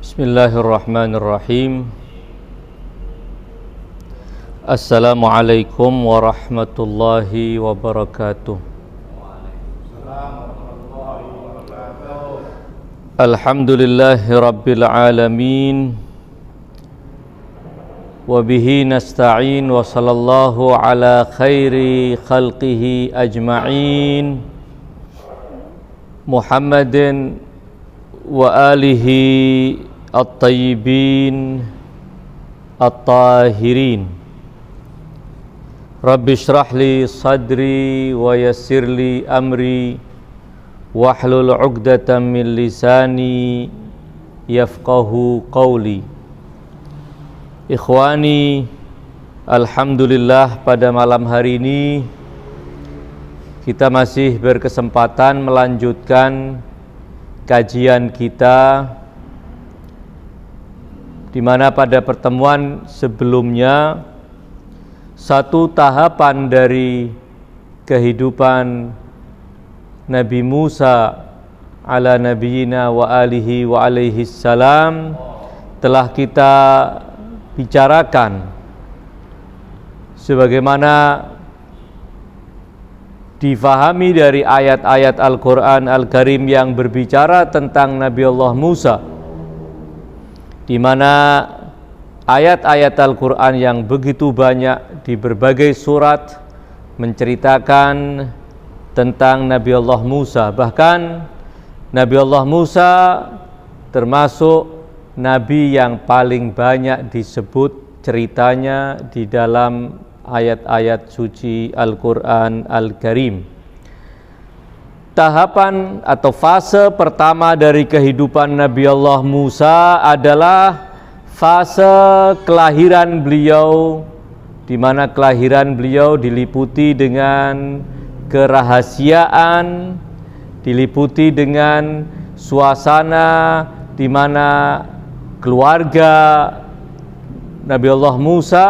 Bismillahirrahmanirrahim. Assalamualaikum warahmatullahi wabarakatuh. Alhamdulillahi rabbil alamin. Wabihi nasta'in wa sallallahu ala khairi khalqihi ajma'in Muhammadin wa alihi at-tayyibin at-tahirin. Rabbi shrah li sadri wa yassir li amri wahlul 'uqdatam min lisani yafqahu qawli. Ikhwani, alhamdulillah pada malam hari ini kita masih berkesempatan melanjutkan kajian kita, di mana pada pertemuan sebelumnya satu tahapan dari kehidupan Nabi Musa ala nabiyina wa alihi wa alaihi salam telah kita bicarakan, sebagaimana difahami dari ayat-ayat Al-Quran Al-Karim yang berbicara tentang Nabi Allah Musa, di mana ayat-ayat Al-Quran yang begitu banyak di berbagai surat menceritakan tentang Nabi Allah Musa. Bahkan Nabi Allah Musa termasuk Nabi yang paling banyak disebut ceritanya di dalam ayat-ayat suci Al-Quran Al-Karim. Tahapan atau fase pertama dari kehidupan Nabi Allah Musa adalah fase kelahiran beliau, di mana kelahiran beliau diliputi dengan kerahasiaan, diliputi dengan suasana di mana keluarga Nabi Allah Musa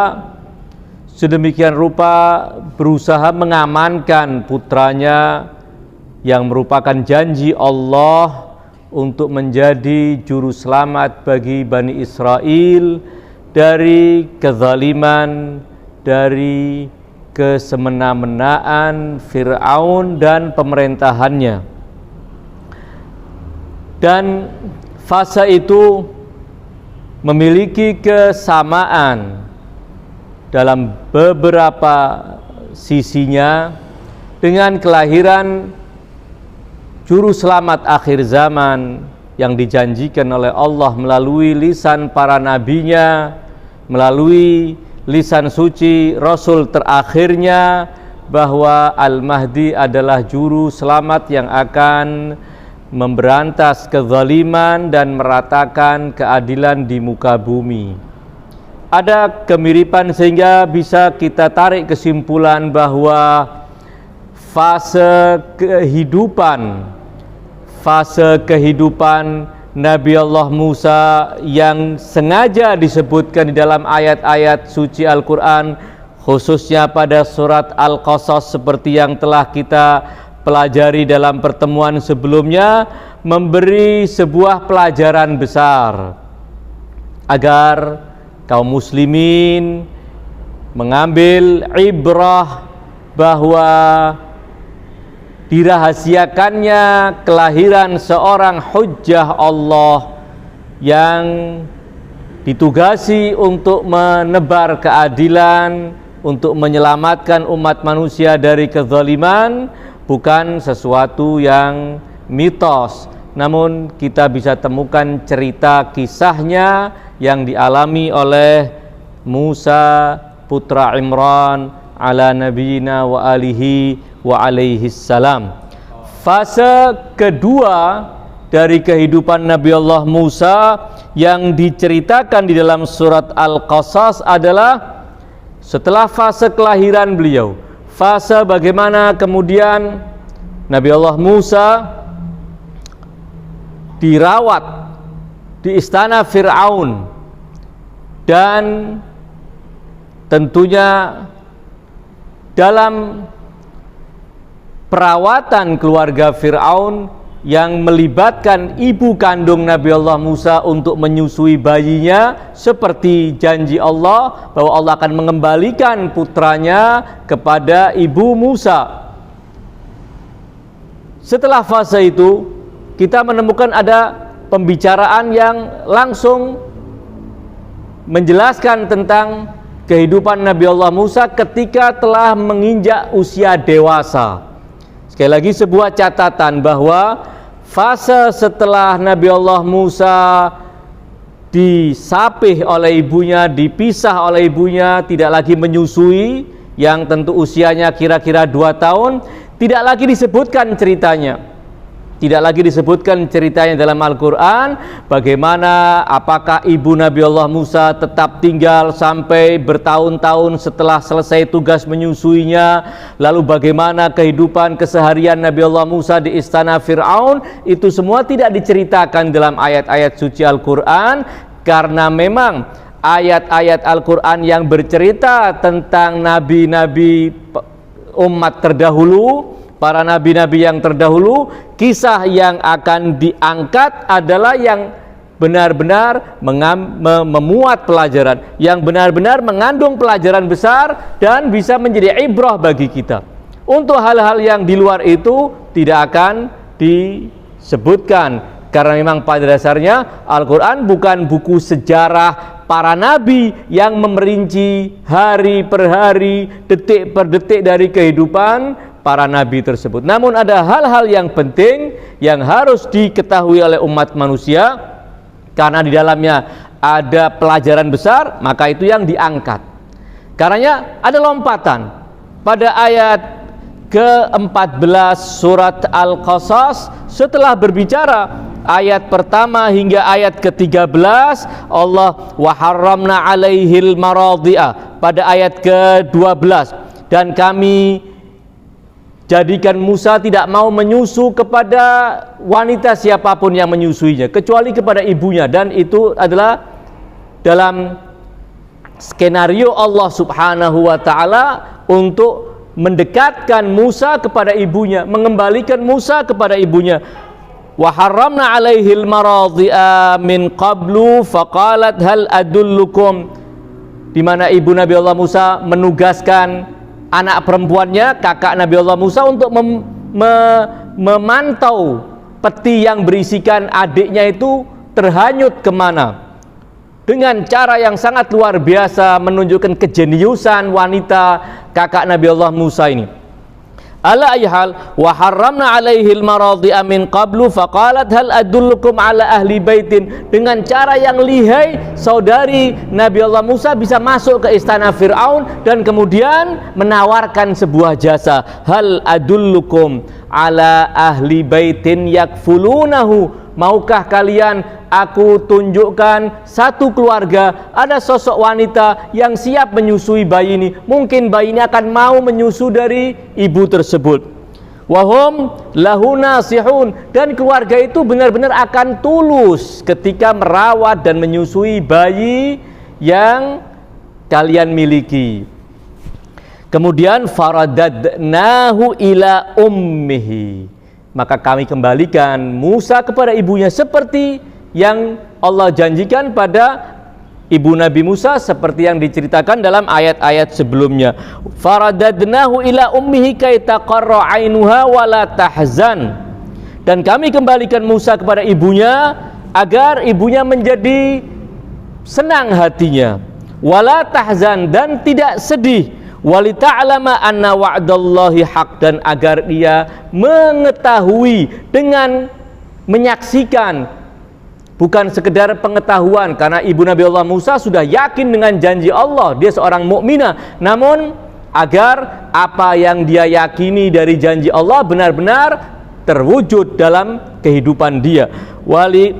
sedemikian rupa berusaha mengamankan putranya yang merupakan janji Allah untuk menjadi juru selamat bagi Bani Israel dari kezaliman, dari kesemena-menaan Fir'aun dan pemerintahannya. Dan fase itu memiliki kesamaan dalam beberapa sisinya dengan kelahiran juru selamat akhir zaman yang dijanjikan oleh Allah melalui lisan para nabinya, melalui lisan suci Rasul terakhirnya, bahwa Al-Mahdi adalah juru selamat yang akan memberantas kezaliman dan meratakan keadilan di muka bumi. Ada kemiripan sehingga bisa kita tarik kesimpulan bahwa fase kehidupan Nabi Allah Musa yang sengaja disebutkan di dalam ayat-ayat suci Al-Quran, khususnya pada surat Al-Qasas seperti yang telah kita pelajari dalam pertemuan sebelumnya, memberi sebuah pelajaran besar agar kaum muslimin mengambil ibrah bahwa dirahasiakannya kelahiran seorang hujjah Allah yang ditugasi untuk menebar keadilan, untuk menyelamatkan umat manusia dari kezaliman, bukan sesuatu yang mitos, namun kita bisa temukan cerita kisahnya yang dialami oleh Musa putra Imran ala nabiyina wa alihi wa alaihi salam. Fase kedua dari kehidupan Nabi Allah Musa yang diceritakan di dalam surat Al-Qasas adalah setelah fase kelahiran beliau, fase bagaimana kemudian Nabi Allah Musa dirawat di istana Fir'aun, dan tentunya dalam perawatan keluarga Fir'aun yang melibatkan ibu kandung Nabi Allah Musa untuk menyusui bayinya, seperti janji Allah bahwa Allah akan mengembalikan putranya kepada ibu Musa. Setelah fase itu, kita menemukan ada pembicaraan yang langsung menjelaskan tentang kehidupan Nabi Allah Musa ketika telah menginjak usia dewasa. Sekali lagi sebuah catatan bahwa fase setelah Nabi Allah Musa disapih oleh ibunya, dipisah oleh ibunya, tidak lagi menyusui, yang tentu usianya kira-kira 2 tahun, tidak lagi disebutkan ceritanya. Tidak lagi disebutkan ceritanya dalam Al-Quran, bagaimana apakah ibu Nabi Allah Musa tetap tinggal sampai bertahun-tahun setelah selesai tugas menyusuinya, lalu bagaimana kehidupan keseharian Nabi Allah Musa di istana Fir'aun. Itu semua tidak diceritakan dalam ayat-ayat suci Al-Quran, karena memang ayat-ayat Al-Quran yang bercerita tentang nabi-nabi umat terdahulu, para nabi-nabi yang terdahulu, kisah yang akan diangkat adalah yang benar-benar memuat pelajaran, yang benar-benar mengandung pelajaran besar dan bisa menjadi ibrah bagi kita. Untuk hal-hal yang di luar itu tidak akan disebutkan, karena memang pada dasarnya Al-Quran bukan buku sejarah para nabi yang memerinci hari per hari, detik per detik dari kehidupan para nabi tersebut. Namun ada hal-hal yang penting yang harus diketahui oleh umat manusia, karena di dalamnya ada pelajaran besar, maka itu yang diangkat. Karenanya ada lompatan pada ayat ke-14 surat Al-Qasas. Setelah berbicara ayat pertama hingga ayat ke-13, Allah wa harramna alaihil maradhi'a, pada ayat ke-12, dan kami jadikan Musa tidak mau menyusu kepada wanita siapapun yang menyusuinya, kecuali kepada ibunya. Dan itu adalah dalam skenario Allah subhanahu wa ta'ala untuk mendekatkan Musa kepada ibunya, mengembalikan Musa kepada ibunya. Wa harramna alaihil maradhi'a min qablu faqalat hal adullukum, di mana ibu Nabi Allah Musa menugaskan anak perempuannya, kakak Nabi Allah Musa, untuk memantau peti yang berisikan adiknya itu terhanyut kemana, dengan cara yang sangat luar biasa, menunjukkan kejeniusan wanita kakak Nabi Allah Musa ini. Ala ayyhal wa harramna alaihil maradhi'a min qablu faqalat hal adullukum ala ahli baitin, dengan cara yang lihai saudari Nabi Allah Musa bisa masuk ke istana Fir'aun dan kemudian menawarkan sebuah jasa. Hal adullukum ala ahli baitin yakfulunahu, maukah kalian aku tunjukkan satu keluarga, ada sosok wanita yang siap menyusui bayi ini. Mungkin bayi ini akan mau menyusu dari ibu tersebut. Wahum lahu nasihun, dan keluarga itu benar-benar akan tulus ketika merawat dan menyusui bayi yang kalian miliki. Kemudian faradadnahu ila ummihi, maka kami kembalikan Musa kepada ibunya, seperti yang Allah janjikan pada ibu Nabi Musa, seperti yang diceritakan dalam ayat-ayat sebelumnya. Faradadnahu ila ummihi kay taqarra 'ainuha wa la tahzan, dan kami kembalikan Musa kepada ibunya agar ibunya menjadi senang hatinya, wala tahzan, dan tidak sedih, walita'lama anna wa'dallahi haq, dan agar dia mengetahui dengan menyaksikan, bukan sekedar pengetahuan, karena ibu Nabi Allah Musa sudah yakin dengan janji Allah, dia seorang mukminah, namun agar apa yang dia yakini dari janji Allah benar-benar terwujud dalam kehidupan dia. Wali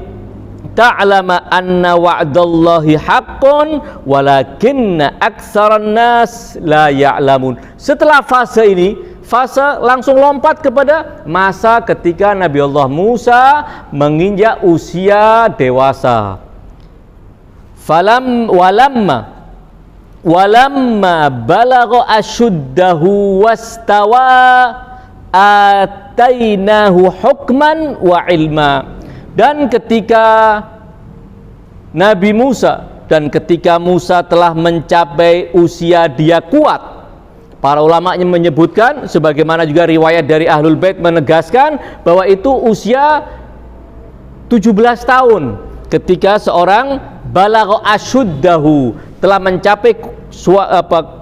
ta'lama anna wa'dallahi haqqun walakinna aktsaran nas la ya'lamun. Setelah fase ini, fase langsung lompat kepada masa ketika Nabi Allah Musa menginjak usia dewasa. Walamma balagha ashuddahu wastawa atainahu hukman wa ilma. Dan ketika Nabi Musa dan ketika Musa telah mencapai usia dia kuat, para ulama menyebutkan, sebagaimana juga riwayat dari Ahlul Bait menegaskan bahwa itu usia 17 tahun ketika seorang balagha asyuddahu, telah mencapai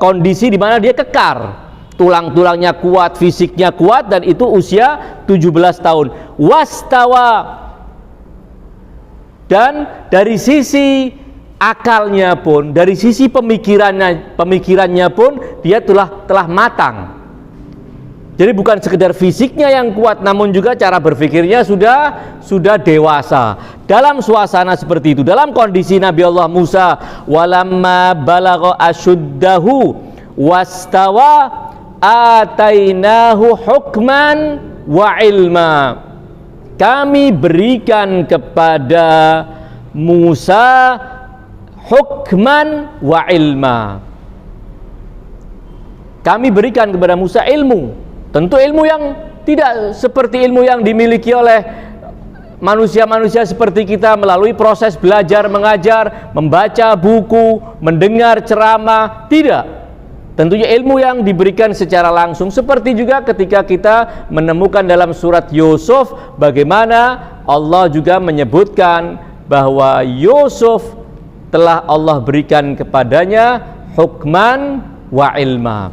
kondisi di mana dia kekar, tulang-tulangnya kuat, fisiknya kuat, dan itu usia 17 tahun. Wastawa, dan dari sisi akalnya pun, dari sisi pemikirannya pun dia telah matang. Jadi bukan sekedar fisiknya yang kuat, namun juga cara berpikirnya sudah dewasa. Dalam suasana seperti itu, dalam kondisi Nabi Allah Musa, walamma balagha asyuddahu wastawa atainahu hukman wa ilma. Kami berikan kepada Musa hukman wa ilma. Kami berikan kepada Musa ilmu. Tentu ilmu yang tidak seperti ilmu yang dimiliki oleh manusia-manusia seperti kita melalui proses belajar, mengajar, membaca buku, mendengar ceramah. Tidak. Tentunya ilmu yang diberikan secara langsung, seperti juga ketika kita menemukan dalam surat Yusuf bagaimana Allah juga menyebutkan bahwa Yusuf telah Allah berikan kepadanya hukman wa ilma.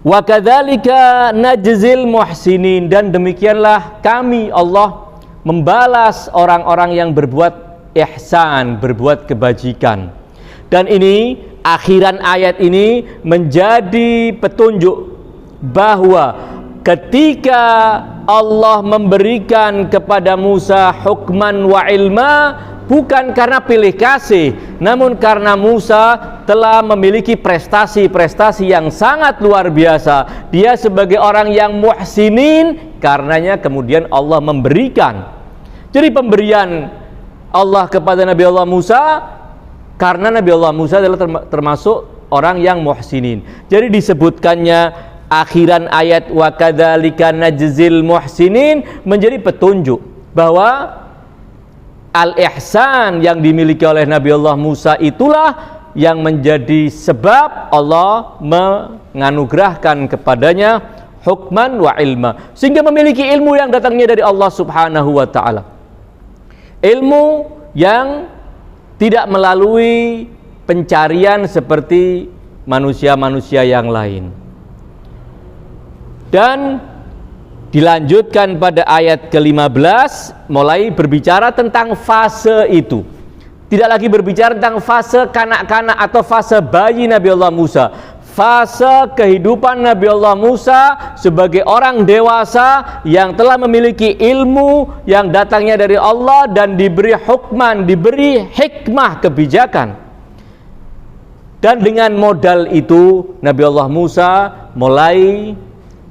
Wa kadzalika najzil muhsinin, dan demikianlah kami Allah membalas orang-orang yang berbuat ihsan, berbuat kebajikan. Dan ini akhiran ayat ini menjadi petunjuk bahwa ketika Allah memberikan kepada Musa hukman wa ilma, bukan karena pilih kasih, namun karena Musa telah memiliki prestasi-prestasi yang sangat luar biasa. Dia sebagai orang yang muhsinin, karenanya kemudian Allah memberikan. Jadi pemberian Allah kepada Nabi Allah Musa, karena Nabi Allah Musa adalah termasuk orang yang muhsinin. Jadi disebutkannya akhiran ayat wa kadzalika najzil muhsinin menjadi petunjuk bahwa al-ihsan yang dimiliki oleh Nabi Allah Musa itulah yang menjadi sebab Allah menganugerahkan kepadanya hukman wa ilma, sehingga memiliki ilmu yang datangnya dari Allah Subhanahu wa ta'ala, ilmu yang tidak melalui pencarian seperti manusia-manusia yang lain. Dan dilanjutkan pada ayat ke-15 mulai berbicara tentang fase itu. Tidak lagi berbicara tentang fase kanak-kanak atau fase bayi Nabi Allah Musa. Fase kehidupan Nabi Allah Musa sebagai orang dewasa yang telah memiliki ilmu yang datangnya dari Allah dan diberi hukman, diberi hikmah kebijakan. Dan dengan modal itu Nabi Allah Musa mulai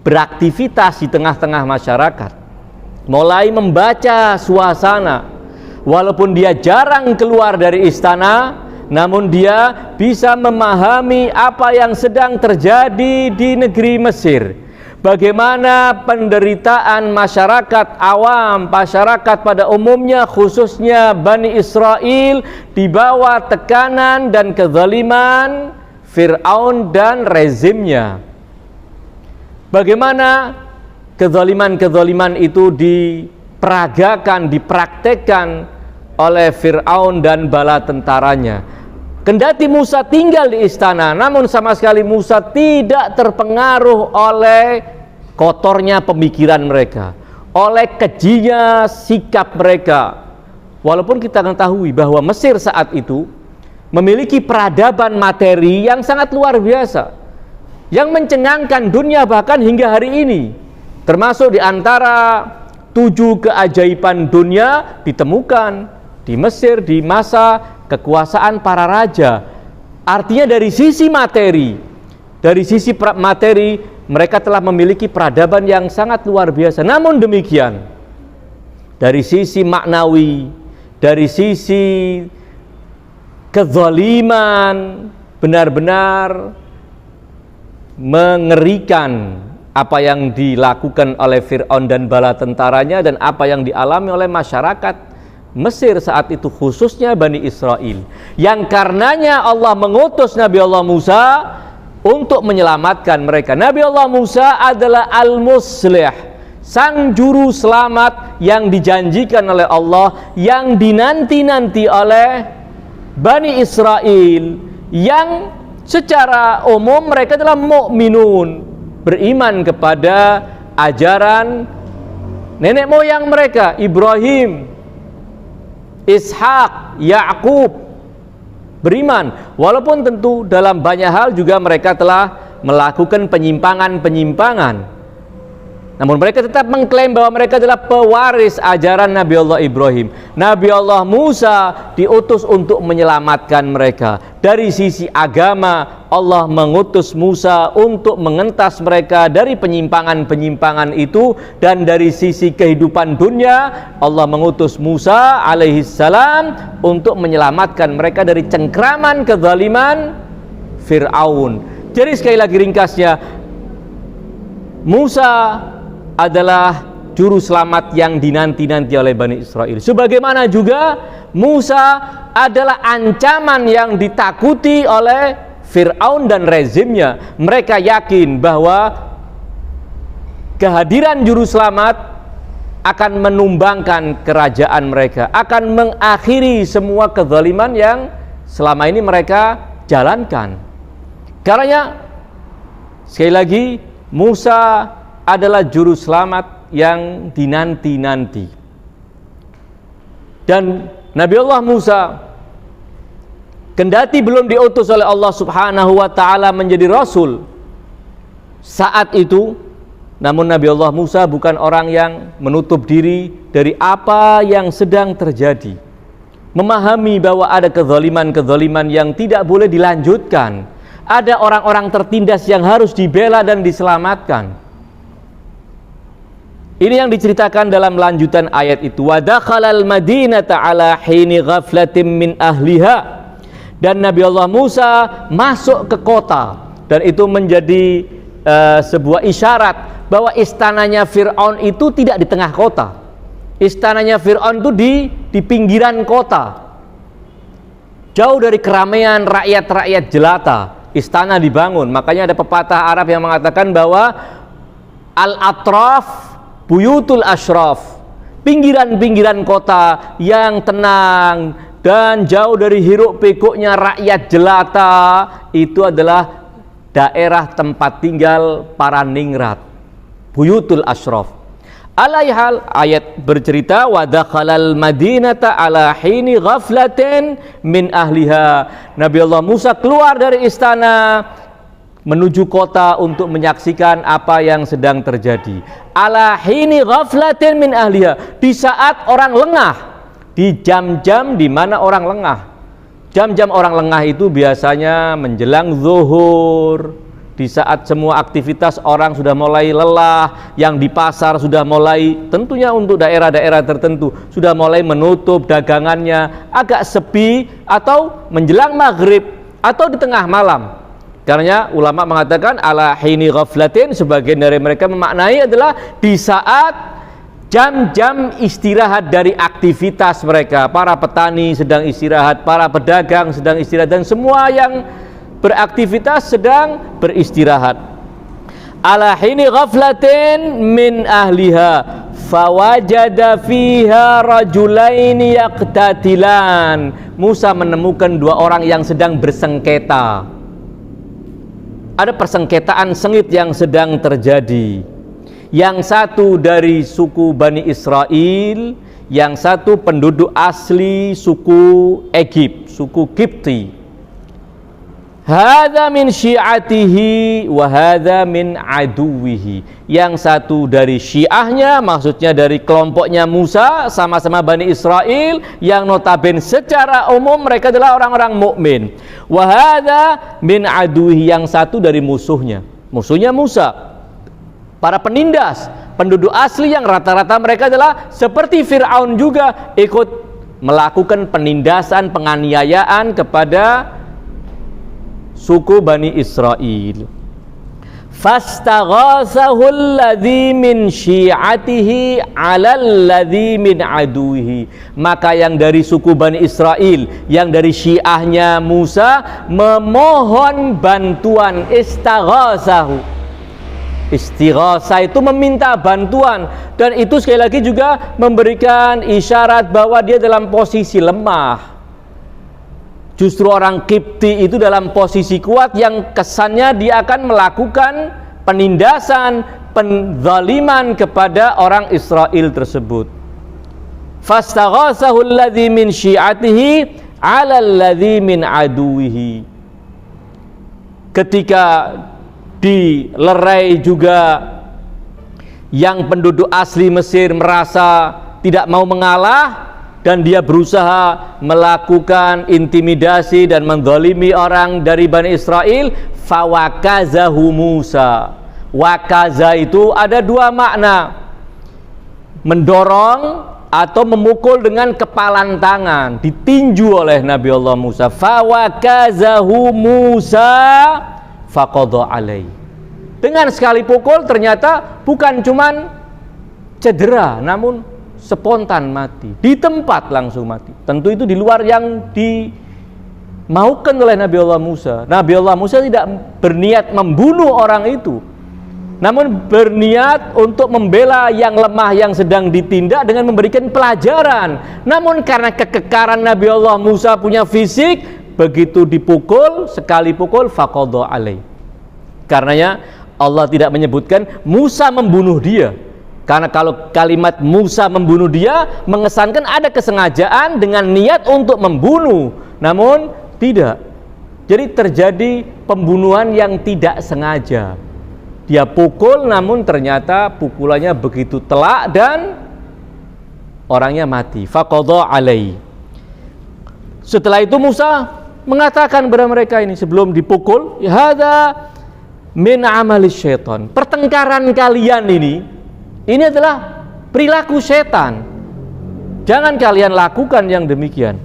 beraktivitas di tengah-tengah masyarakat, mulai membaca suasana. Walaupun dia jarang keluar dari istana, namun dia bisa memahami apa yang sedang terjadi di negeri Mesir. Bagaimana penderitaan masyarakat awam, masyarakat pada umumnya, khususnya Bani Israel, di bawah tekanan dan kezaliman Fir'aun dan rezimnya. Bagaimana kezaliman-kezaliman itu diperagakan, dipraktekkan oleh Fir'aun dan bala tentaranya. Kendati Musa tinggal di istana, namun sama sekali Musa tidak terpengaruh oleh kotornya pemikiran mereka, oleh kejinya sikap mereka. Walaupun kita ketahui bahwa Mesir saat itu memiliki peradaban materi yang sangat luar biasa, yang mencengangkan dunia bahkan hingga hari ini. Termasuk di antara 7 keajaiban dunia ditemukan di Mesir di masa kekuasaan para raja. Artinya dari sisi materi, mereka telah memiliki peradaban yang sangat luar biasa. Namun demikian, dari sisi maknawi, dari sisi kezaliman, benar-benar mengerikan apa yang dilakukan oleh Fir'aun dan bala tentaranya dan apa yang dialami oleh masyarakat Mesir saat itu, khususnya Bani Israel, yang karenanya Allah mengutus Nabi Allah Musa untuk menyelamatkan mereka. Nabi Allah Musa adalah al-muslih, sang juru selamat yang dijanjikan oleh Allah, yang dinanti-nanti oleh Bani Israel, yang secara umum mereka adalah mukminun, beriman kepada ajaran nenek moyang mereka, Ibrahim, Ishak, Yakub, beriman. Walaupun tentu dalam banyak hal juga mereka telah melakukan penyimpangan-penyimpangan, namun mereka tetap mengklaim bahwa mereka adalah pewaris ajaran Nabi Allah Ibrahim. Nabi Allah Musa diutus untuk menyelamatkan mereka. Dari sisi agama, Allah mengutus Musa untuk mengentas mereka dari penyimpangan-penyimpangan itu. Dan dari sisi kehidupan dunia, Allah mengutus Musa alaihissalam untuk menyelamatkan mereka dari cengkraman kezaliman Fir'aun. Jadi sekali lagi ringkasnya, Musa adalah juru selamat yang dinanti-nanti oleh Bani Israel. Sebagaimana juga Musa adalah ancaman yang ditakuti oleh Fir'aun dan rezimnya. Mereka yakin bahwa kehadiran juru selamat akan menumbangkan kerajaan mereka, akan mengakhiri semua kezaliman yang selama ini mereka jalankan. Karena sekali lagi, Musa adalah juru selamat yang dinanti-nanti. Dan Nabi Allah Musa, kendati belum diutus oleh Allah Subhanahu wa ta'ala menjadi Rasul saat itu, namun Nabi Allah Musa bukan orang yang menutup diri dari apa yang sedang terjadi. Memahami bahwa ada kezaliman-kezaliman yang tidak boleh dilanjutkan. Ada orang-orang tertindas yang harus dibela dan diselamatkan. Ini yang diceritakan dalam lanjutan ayat itu. Wa dakhalal madinata ala hini ghaflatin min ahliha. Dan Nabi Allah Musa masuk ke kota, dan itu menjadi sebuah isyarat bahwa istananya Fir'aun itu tidak di tengah kota. Istananya Fir'aun itu di pinggiran kota, jauh dari keramaian rakyat-rakyat jelata. Istana dibangun. Makanya ada pepatah Arab yang mengatakan bahwa al-atraf buyutul ashraf, pinggiran-pinggiran kota yang tenang dan jauh dari hiruk pikuknya rakyat jelata, itu adalah daerah tempat tinggal para ningrat, buyutul ashraf. Alaihal, ayat bercerita wa dakhalal madinata ala hini ghaflatin min ahliha. Nabi Allah Musa keluar dari istana menuju kota untuk menyaksikan apa yang sedang terjadi. Ala hini ghaflatin min ahliha, di saat orang lengah, di jam-jam di mana orang lengah. Jam-jam orang lengah itu biasanya menjelang zuhur, di saat semua aktivitas orang sudah mulai lelah, yang di pasar sudah mulai, tentunya untuk daerah-daerah tertentu, sudah mulai menutup dagangannya, agak sepi, atau menjelang maghrib, atau di tengah malam. Karena ulama mengatakan ala hini ghaflatin, sebagian dari mereka memaknai adalah di saat jam-jam istirahat dari aktivitas mereka. Para petani sedang istirahat, para pedagang sedang istirahat, dan semua yang beraktivitas sedang beristirahat. Ala hini ghaflatin min ahliha fawajada fiha rajulaini yaqtatilan. Musa menemukan dua orang yang sedang bersengketa. Ada persengketaan sengit yang sedang terjadi. Yang satu dari suku Bani Israel, yang satu penduduk asli suku Egypt, suku Kipti. Hadza min syi'atihi wa hadza min aduwihi. Yang satu dari syiahnya, maksudnya dari kelompoknya Musa, sama-sama Bani Israel, yang notabene secara umum mereka adalah orang-orang mukmin. Wa hadza min aduwihi, yang satu dari musuhnya. Musuhnya Musa, para penindas, penduduk asli yang rata-rata mereka adalah seperti Fir'aun juga, ikut melakukan penindasan, penganiayaan kepada suku Bani Israel. Fastaghasahu alladzi min syi'atihi 'alal ladzi min aduhi. Maka yang dari suku Bani Israel, yang dari syiahnya Musa, memohon bantuan. Istaghasahu, istighatsah itu meminta bantuan, dan itu sekali lagi juga memberikan isyarat bahwa dia dalam posisi lemah. Justru orang Qibti itu dalam posisi kuat yang kesannya dia akan melakukan penindasan, penzaliman kepada orang Israel tersebut. Fastaghasahu alladzi min syi'atihi 'ala alladzi min aduwihi. Ketika dilerai juga yang penduduk asli Mesir merasa tidak mau mengalah, dan dia berusaha melakukan intimidasi dan menzalimi orang dari Bani Israel. Fawakazahu Musa. Wakaza itu ada dua makna, mendorong atau memukul dengan kepalan tangan, ditinju oleh Nabi Allah Musa. Fawakazahu Musa faqadha alaihi. Dengan sekali pukul ternyata bukan cuman cedera, namun spontan mati, di tempat langsung mati. Tentu itu di luar yang dimaukan oleh Nabi Allah Musa. Nabi Allah Musa tidak berniat membunuh orang itu, namun berniat untuk membela yang lemah yang sedang ditindak dengan memberikan pelajaran. Namun karena kekekaran Nabi Allah Musa punya fisik, begitu dipukul, sekali pukul faqadha alaih. Karenanya Allah tidak menyebutkan Musa membunuh dia. Karena kalau kalimat Musa membunuh dia mengesankan ada kesengajaan dengan niat untuk membunuh, namun tidak. Jadi terjadi pembunuhan yang tidak sengaja. Dia pukul, namun ternyata pukulannya begitu telak dan orangnya mati. Faqadha alaihi. Setelah itu Musa mengatakan kepada mereka ini sebelum dipukul, hadza min amalis syaitan. Pertengkaran kalian ini adalah perilaku setan. Jangan kalian lakukan yang demikian.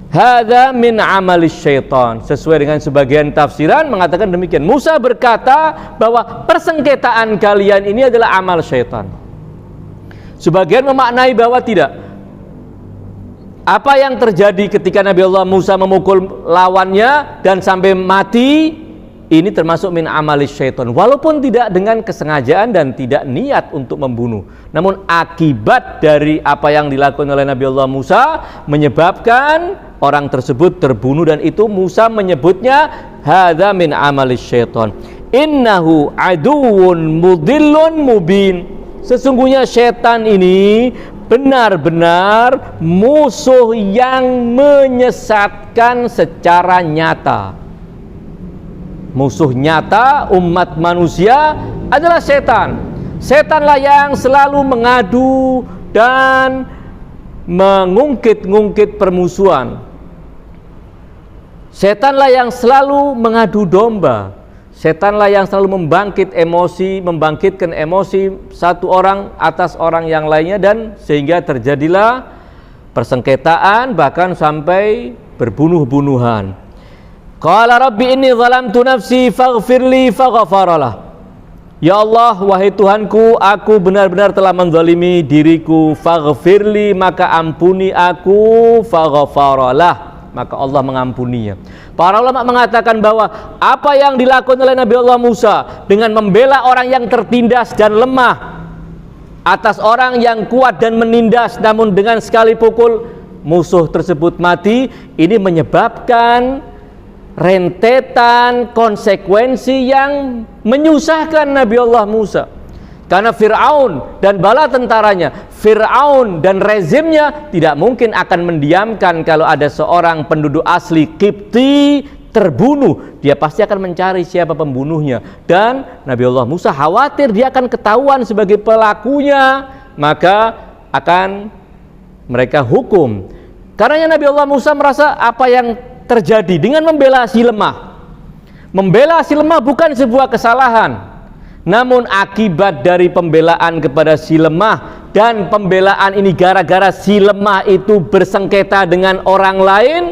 Hadza min amalis syaitan. Sesuai dengan sebagian tafsiran mengatakan demikian. Musa berkata bahwa persengketaan kalian ini adalah amal syaitan. Sebagian memaknai bahwa tidak. Apa yang terjadi ketika Nabi Allah Musa memukul lawannya dan sampai mati, ini termasuk min amalis syaitan, walaupun tidak dengan kesengajaan dan tidak niat untuk membunuh, namun akibat dari apa yang dilakukan oleh Nabi Allah Musa menyebabkan orang tersebut terbunuh, dan itu Musa menyebutnya hadza min amalis syaitan. Innahu aduwwun mudillun mubin. Sesungguhnya syaitan ini benar-benar musuh yang menyesatkan secara nyata. Musuh nyata umat manusia adalah setan. Setanlah yang selalu mengadu dan mengungkit-ungkit permusuhan. Setanlah yang selalu mengadu domba. Setanlah yang selalu membangkitkan emosi satu orang atas orang yang lainnya, dan sehingga terjadilah persengketaan bahkan sampai berbunuh-bunuhan. Qala rabbi inni zalamtu nafsi faghfirli faghfaralah. Ya Allah, wahai Tuhanku, aku benar-benar telah menzalimi diriku. Faghfirli, maka ampuni aku. Faghfaralah, maka Allah mengampuninya. Para ulama mengatakan bahwa apa yang dilakukan oleh Nabi Allah Musa dengan membela orang yang tertindas dan lemah atas orang yang kuat dan menindas, namun dengan sekali pukul musuh tersebut mati, ini menyebabkan rentetan konsekuensi yang menyusahkan Nabi Allah Musa. Karena Fir'aun dan bala tentaranya, Fir'aun dan rezimnya tidak mungkin akan mendiamkan kalau ada seorang penduduk asli Qibti terbunuh. Dia pasti akan mencari siapa pembunuhnya, dan Nabi Allah Musa khawatir dia akan ketahuan sebagai pelakunya, maka akan mereka hukum. Karena Nabi Allah Musa merasa apa yang terjadi dengan membela si lemah. Membela si lemah bukan sebuah kesalahan, namun akibat dari pembelaan kepada si lemah, dan pembelaan ini gara-gara si lemah itu bersengketa dengan orang lain,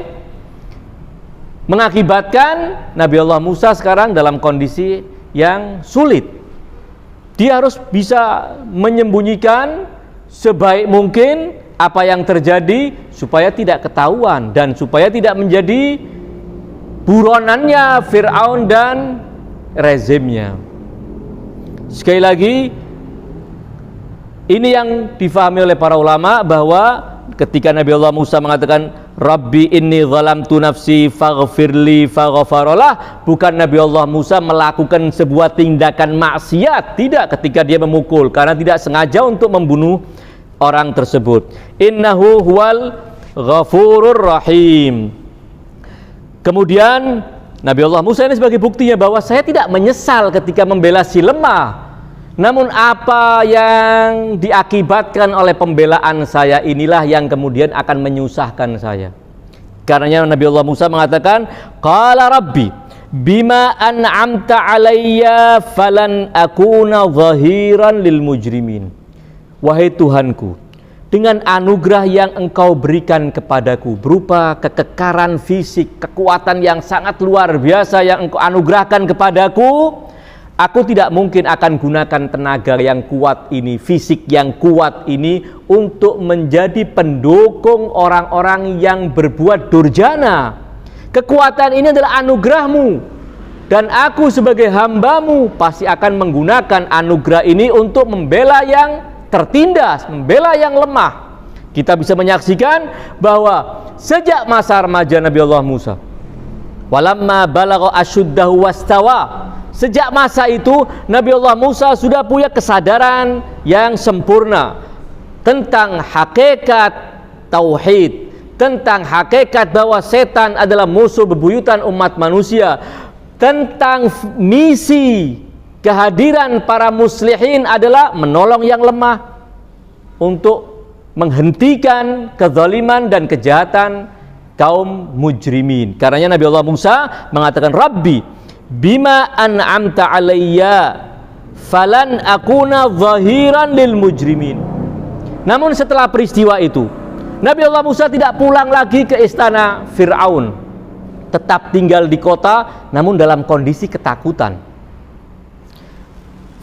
mengakibatkan Nabi Allah Musa sekarang dalam kondisi yang sulit. Dia harus bisa menyembunyikan sebaik mungkin apa yang terjadi supaya tidak ketahuan dan supaya tidak menjadi buronannya Fir'aun dan rezimnya. Sekali lagi, ini yang difahami oleh para ulama bahwa ketika Nabi Allah Musa mengatakan Rabbi inni zalamtu nafsi faghfirli faghfaralah, bukan Nabi Allah Musa melakukan sebuah tindakan maksiat, tidak, ketika dia memukul, karena tidak sengaja untuk membunuh orang tersebut. Innahu huwal ghafurur rahim. Kemudian Nabi Allah Musa ini sebagai buktinya bahwa saya tidak menyesal ketika membela si lemah. Namun apa yang diakibatkan oleh pembelaan saya inilah yang kemudian akan menyusahkan saya. Karenanya Nabi Allah Musa mengatakan, Qala Rabbi bima an'amta alayya falan akuna zahiran lil mujrimin. Wahai Tuhanku, dengan anugerah yang Engkau berikan kepadaku berupa kekekaran fisik, kekuatan yang sangat luar biasa yang Engkau anugerahkan kepadaku, aku tidak mungkin akan gunakan tenaga yang kuat ini, fisik yang kuat ini untuk menjadi pendukung orang-orang yang berbuat durjana. Kekuatan ini adalah anugerahmu, dan aku sebagai hambamu pasti akan menggunakan anugerah ini untuk membela yang tertindas, membela yang lemah. Kita bisa menyaksikan bahwa sejak masa remaja Nabi Allah Musa, walamma balagha asyuddahu wastawa, sejak masa itu Nabi Allah Musa sudah punya kesadaran yang sempurna tentang hakikat tauhid, tentang hakikat bahwa setan adalah musuh bebuyutan umat manusia, tentang misi kehadiran para muslihin adalah menolong yang lemah untuk menghentikan kezaliman dan kejahatan kaum mujrimin. Karenanya Nabi Allah Musa mengatakan, Rabbi bima an'amta alayya falan akuna zahiran lil mujrimin. Namun setelah peristiwa itu, Nabi Allah Musa tidak pulang lagi ke istana Fir'aun, tetap tinggal di kota namun dalam kondisi ketakutan.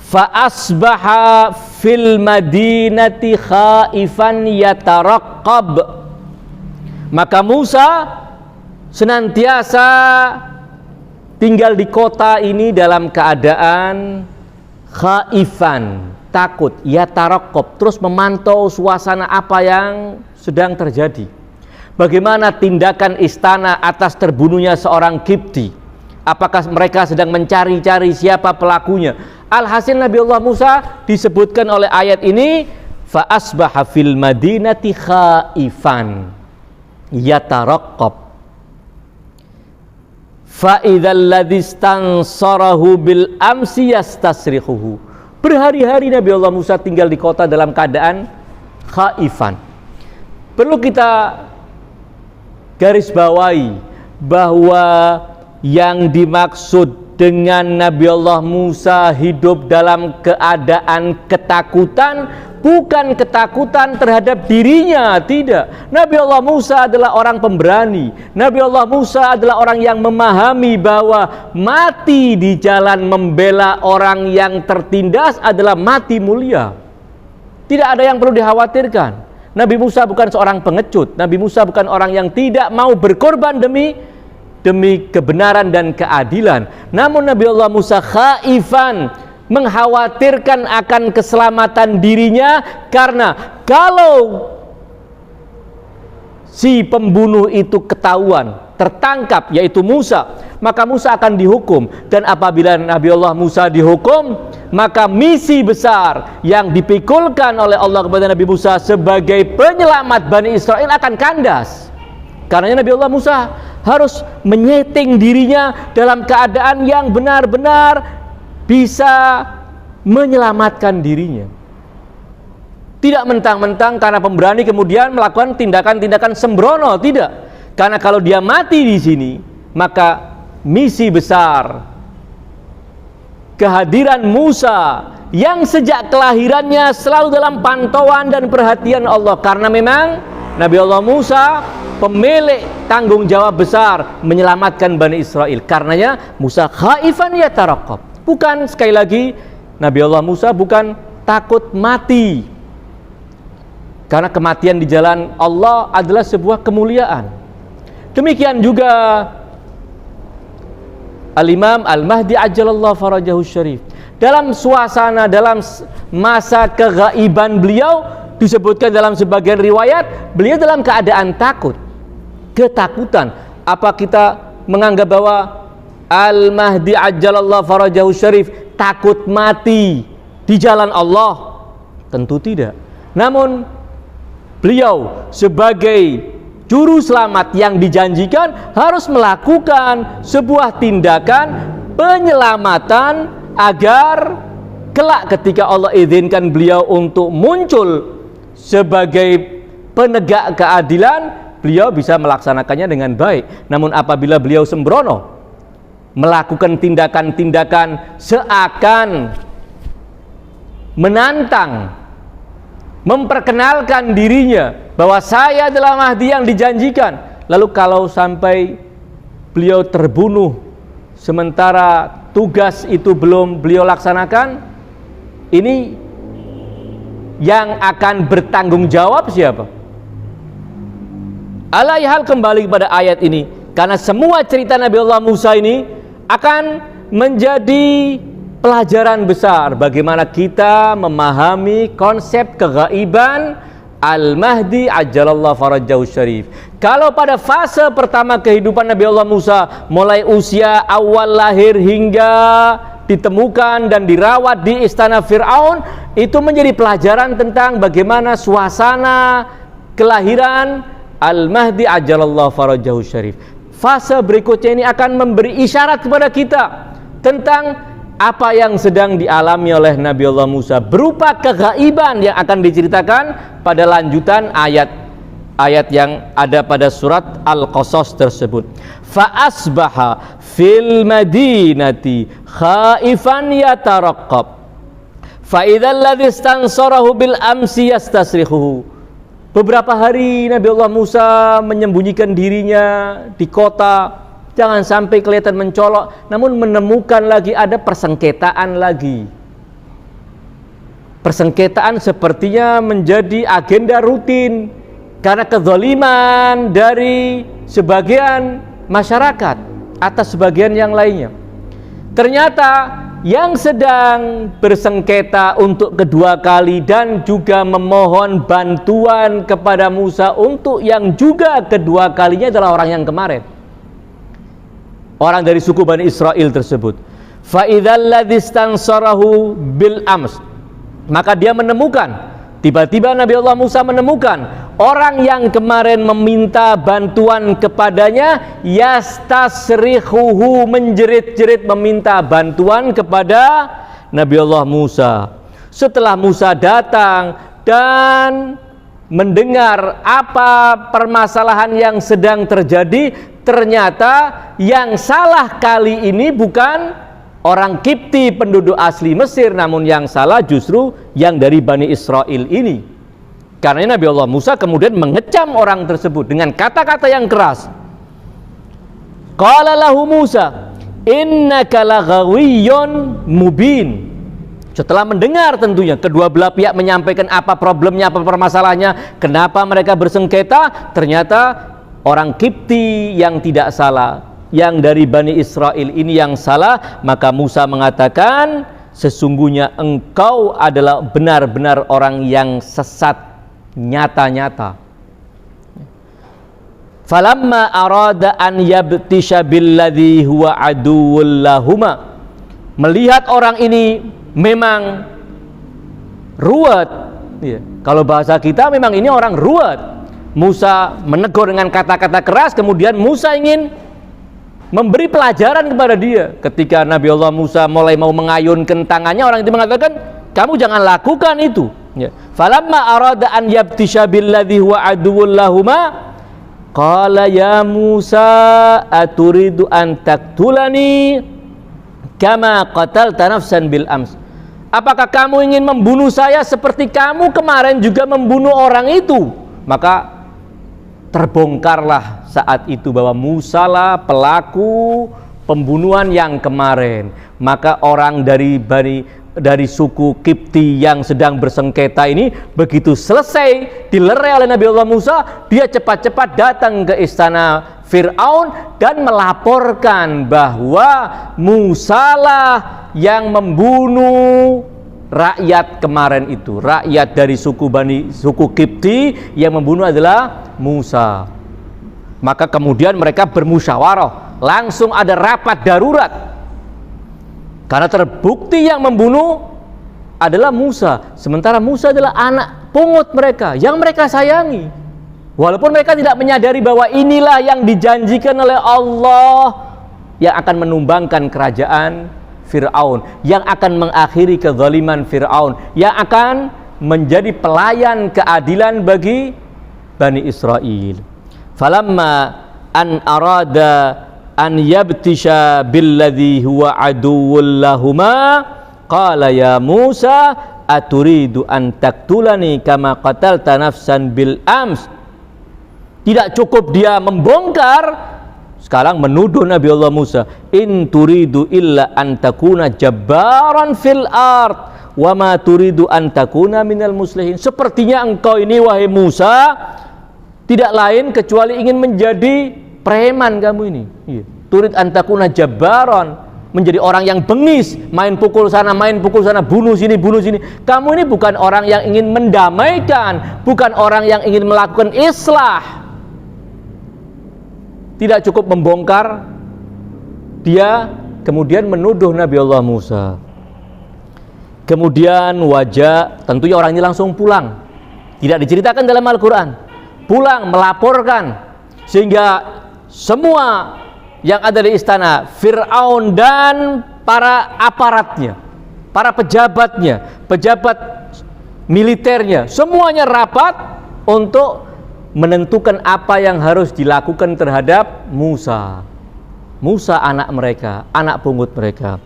Fa asbaha fil madinati khaifan yataraqqab. Maka Musa senantiasa tinggal di kota ini dalam keadaan khaifan, takut, yataraqqab, terus memantau suasana apa yang sedang terjadi. Bagaimana tindakan istana atas terbunuhnya seorang Kipti? Apakah mereka sedang mencari-cari siapa pelakunya? Alhasil Nabi Allah Musa disebutkan oleh ayat ini, fa asbaha fil madinati khaifan yataraqqab fa idzal ladzi stansarahu bil amsi yastasrihuhu. Berhari-hari Nabi Allah Musa tinggal di kota dalam keadaan khaifan. Perlu kita garis bawahi bahwa yang dimaksud dengan Nabi Allah Musa hidup dalam keadaan ketakutan bukan ketakutan terhadap dirinya, tidak. Nabi Allah Musa adalah orang pemberani. Nabi Allah Musa adalah orang yang memahami bahwa mati di jalan membela orang yang tertindas adalah mati mulia. Tidak ada yang perlu dikhawatirkan. Nabi Musa bukan seorang pengecut. Nabi Musa bukan orang yang tidak mau berkorban demi kebenaran dan keadilan. Namun Nabi Allah Musa khaifan, mengkhawatirkan akan keselamatan dirinya, karena kalau si pembunuh itu ketahuan, tertangkap, yaitu Musa, maka Musa akan dihukum. Dan apabila Nabi Allah Musa dihukum, maka misi besar yang dipikulkan oleh Allah kepada Nabi Musa sebagai penyelamat Bani Israel akan kandas. Karena Nabi Allah Musa harus menyeting dirinya dalam keadaan yang benar-benar bisa menyelamatkan dirinya. Tidak mentang-mentang karena pemberani kemudian melakukan tindakan-tindakan sembrono, tidak. Karena kalau dia mati di sini, maka misi besar kehadiran Musa yang sejak kelahirannya selalu dalam pantauan dan perhatian Allah. Karena memang Nabi Allah Musa pemilik tanggung jawab besar menyelamatkan Bani Israel. Karenanya Musa khaifan yataraqqab, Bukan, sekali lagi, Nabi Allah Musa bukan takut mati, karena kematian di jalan Allah adalah sebuah kemuliaan. Demikian juga Al-Imam Al-Mahdi Ajjalallahu Farajahu Syarif, dalam suasana, dalam masa kegaiban beliau, disebutkan dalam sebagian riwayat, beliau dalam keadaan takut, ketakutan. Apa kita menganggap bahwa Al-Mahdi Ajjalallahu Farajahu Syarif takut mati di jalan Allah? Tentu tidak. Namun beliau sebagai juru selamat yang dijanjikan harus melakukan sebuah tindakan penyelamatan agar kelak ketika Allah izinkan beliau untuk muncul sebagai penegak keadilan, beliau bisa melaksanakannya dengan baik. Namun apabila beliau sembrono melakukan tindakan-tindakan seakan menantang, memperkenalkan dirinya bahwa saya adalah Mahdi yang dijanjikan, lalu kalau sampai beliau terbunuh sementara tugas itu belum beliau laksanakan, ini yang akan bertanggung jawab siapa? Alaihal, kembali kepada ayat ini, karena semua cerita Nabi Allah Musa ini akan menjadi pelajaran besar bagaimana kita memahami konsep kegaiban Al-Mahdi Ajjalallahu Farajahu Syarif. Kalau pada fase pertama kehidupan Nabi Allah Musa, mulai usia awal lahir hingga ditemukan dan dirawat di istana Fir'aun, itu menjadi pelajaran tentang bagaimana suasana kelahiran Al-Mahdi Ajjalallahu Farajahu Syarif. Fase berikutnya ini akan memberi isyarat kepada kita tentang apa yang sedang dialami oleh Nabi Allah Musa berupa kegaiban yang akan diceritakan pada lanjutan ayat yang ada pada surat Al-Qasas tersebut. Fa asbaha fil madinati khaifan yataraqqab fa idzal ladzi istansarahu bil amsi yastasrihuhu. Beberapa hari Nabi Allah Musa menyembunyikan dirinya di kota, jangan sampai kelihatan mencolok, namun menemukan lagi ada persengketaan lagi. Persengketaan sepertinya menjadi agenda rutin karena kezaliman dari sebagian masyarakat atas sebagian yang lainnya. Ternyata yang sedang bersengketa untuk kedua kali dan juga memohon bantuan kepada Musa untuk yang juga kedua kalinya adalah orang yang kemarin, orang dari suku Bani Israel tersebut. Fa idzal ladzi istansarahu bil ams, maka dia menemukan, tiba-tiba Nabi Allah Musa menemukan orang yang kemarin meminta bantuan kepadanya, yastasrihuhu, menjerit-jerit meminta bantuan kepada Nabi Allah Musa. Setelah Musa datang dan mendengar apa permasalahan yang sedang terjadi, ternyata yang salah kali ini bukan orang Kipti penduduk asli Mesir, namun yang salah justru yang dari Bani Israel ini. Karena Nabi Allah Musa kemudian mengecam orang tersebut dengan kata-kata yang keras. Qala lahu Musa, innaka laghawiyyun mubin. Setelah mendengar tentunya kedua belah pihak menyampaikan apa problemnya, apa permasalahannya, kenapa mereka bersengketa, ternyata orang Kipti yang tidak salah, yang dari Bani Israel ini yang salah. Maka Musa mengatakan, sesungguhnya engkau adalah benar-benar orang yang sesat nyata-nyata. Falamma arada an yabtisha billadhi huwa aduwwul lahuma, melihat orang ini memang ruwet, ya. Kalau bahasa kita memang ini orang ruwet. Musa menegur dengan kata-kata keras, kemudian Musa ingin memberi pelajaran kepada dia. Ketika Nabi Allah Musa mulai mau mengayunkan tangannya, orang itu mengatakan, kamu jangan lakukan itu. Ya. Falamma arada an yabtisha billadhi huwa aduwwul lahuma qala ya Musa aturidu an taqtulani kama qatalta nafsan bil ams. Apakah kamu ingin membunuh saya seperti kamu kemarin juga membunuh orang itu? Maka terbongkarlah saat itu bahwa Musa lah pelaku pembunuhan yang kemarin. Maka orang dari suku Kipti yang sedang bersengketa ini begitu selesai dilerai oleh Nabi Allah Musa, dia cepat-cepat datang ke istana Fir'aun dan melaporkan bahwa Musa lah yang membunuh rakyat kemarin itu. Rakyat dari suku Kipti yang membunuh adalah Musa. Maka kemudian mereka bermusyawarah, langsung ada rapat darurat. Karena terbukti yang membunuh adalah Musa, sementara Musa adalah anak pungut mereka yang mereka sayangi. Walaupun mereka tidak menyadari bahwa inilah yang dijanjikan oleh Allah yang akan menumbangkan kerajaan Fir'aun, yang akan mengakhiri kezaliman Fir'aun, yang akan menjadi pelayan keadilan bagi Bani Israel. Falamma an arada an yabtisha billadhi huwa aduwwul lahuma qala ya Musa aturidu an taktulani kama qatalta nafsan bil ams. Tidak cukup dia membongkar, sekarang menuduh Nabi Allah Musa, in turidu illa an takuna jabbaran fil ard wa ma turidu an takuna minal muslihin. Sepertinya engkau ini wahai Musa tidak lain kecuali ingin menjadi preman kamu ini. Turid an takuna jabbaran, menjadi orang yang bengis, main pukul sana, bunuh sini. Kamu ini bukan orang yang ingin mendamaikan, bukan orang yang ingin melakukan islah. Tidak cukup membongkar, dia kemudian menuduh Nabi Allah Musa. Kemudian tentunya orang ini langsung pulang. Tidak diceritakan dalam Al-Quran. Pulang melaporkan, sehingga semua yang ada di istana Fir'aun dan para aparatnya, para pejabatnya, pejabat militernya, semuanya rapat untuk menentukan apa yang harus dilakukan terhadap Musa. Musa anak mereka, anak pungut mereka.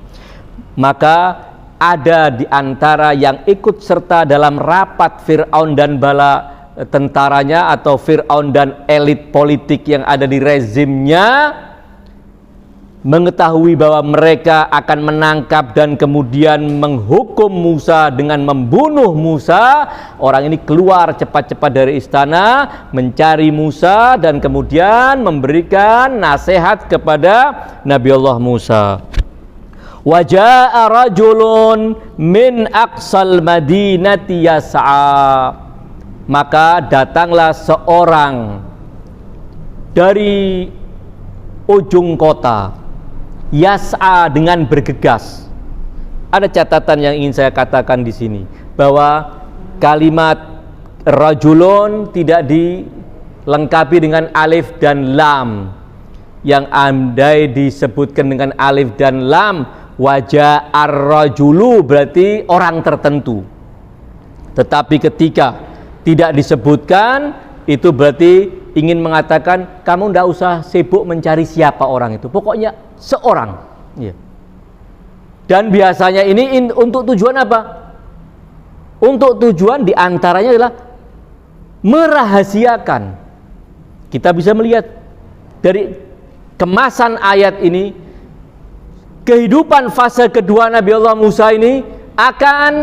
Maka ada di antara yang ikut serta dalam rapat Fir'aun dan bala tentaranya atau Fir'aun dan elit politik yang ada di rezimnya, mengetahui bahwa mereka akan menangkap dan kemudian menghukum Musa dengan membunuh Musa. Orang ini keluar cepat-cepat dari istana mencari Musa dan kemudian memberikan nasihat kepada Nabi Allah Musa. Wa jaa'a rajulun min aqsal madinati yas'a. Maka datanglah seorang dari ujung kota, yas'a dengan bergegas. Ada catatan yang ingin saya katakan di sini, bahwa kalimat rajulun tidak dilengkapi dengan alif dan lam. Yang andai disebutkan dengan alif dan lam, wajah ar-rajulu berarti orang tertentu. Tetapi ketika tidak disebutkan, itu berarti ingin mengatakan kamu tidak usah sibuk mencari siapa orang itu, pokoknya seorang. Dan biasanya ini untuk tujuan apa? Untuk tujuan diantaranya adalah merahasiakan. Kita bisa melihat dari kemasan ayat ini, kehidupan fase kedua Nabi Allah Musa ini akan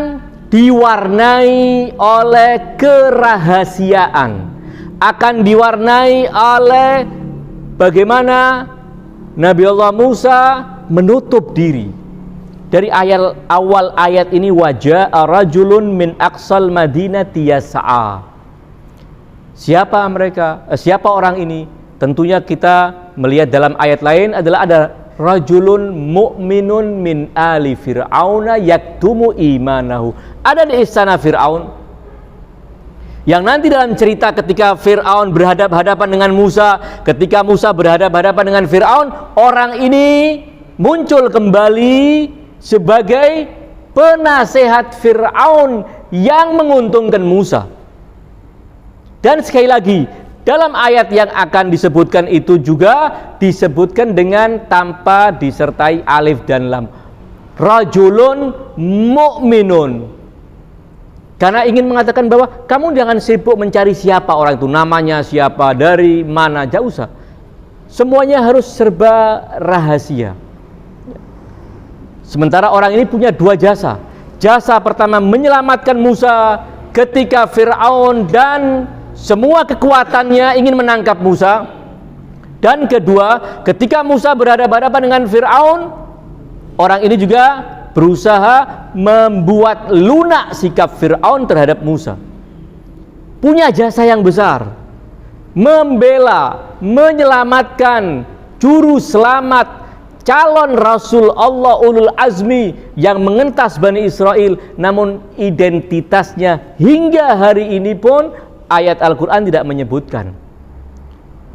diwarnai oleh kerahasiaan, akan diwarnai oleh bagaimana Nabi Allah Musa menutup diri. Dari awal ayat ini, wajah rajulun min aqsal madinati yas'a. Siapa mereka? Siapa orang ini? Tentunya kita melihat dalam ayat lain adalah ada rajulun mu'minun min ali fir'auna yaktumu imanahu. Ada di istana Fir'aun, yang nanti dalam cerita ketika Fir'aun berhadapan-hadapan dengan Musa, ketika Musa berhadapan-hadapan dengan Fir'aun, orang ini muncul kembali sebagai penasehat Fir'aun yang menguntungkan Musa. Dan sekali lagi, dalam ayat yang akan disebutkan itu juga disebutkan dengan tanpa disertai alif dan lam. Rajulun mu'minun. Karena ingin mengatakan bahwa kamu jangan sibuk mencari siapa orang itu, namanya siapa, dari mana, jauh usah. Semuanya harus serba rahasia. Sementara orang ini punya dua jasa. Jasa pertama menyelamatkan Musa ketika Fir'aun dan semua kekuatannya ingin menangkap Musa. Dan kedua, ketika Musa berhadapan-hadapan dengan Fir'aun, orang ini juga berusaha membuat lunak sikap Fir'aun terhadap Musa. Punya jasa yang besar, membela, menyelamatkan juru selamat calon Rasul Allah Ulul Azmi yang mengentas Bani Israel, namun identitasnya hingga hari ini pun ayat Al-Quran tidak menyebutkan.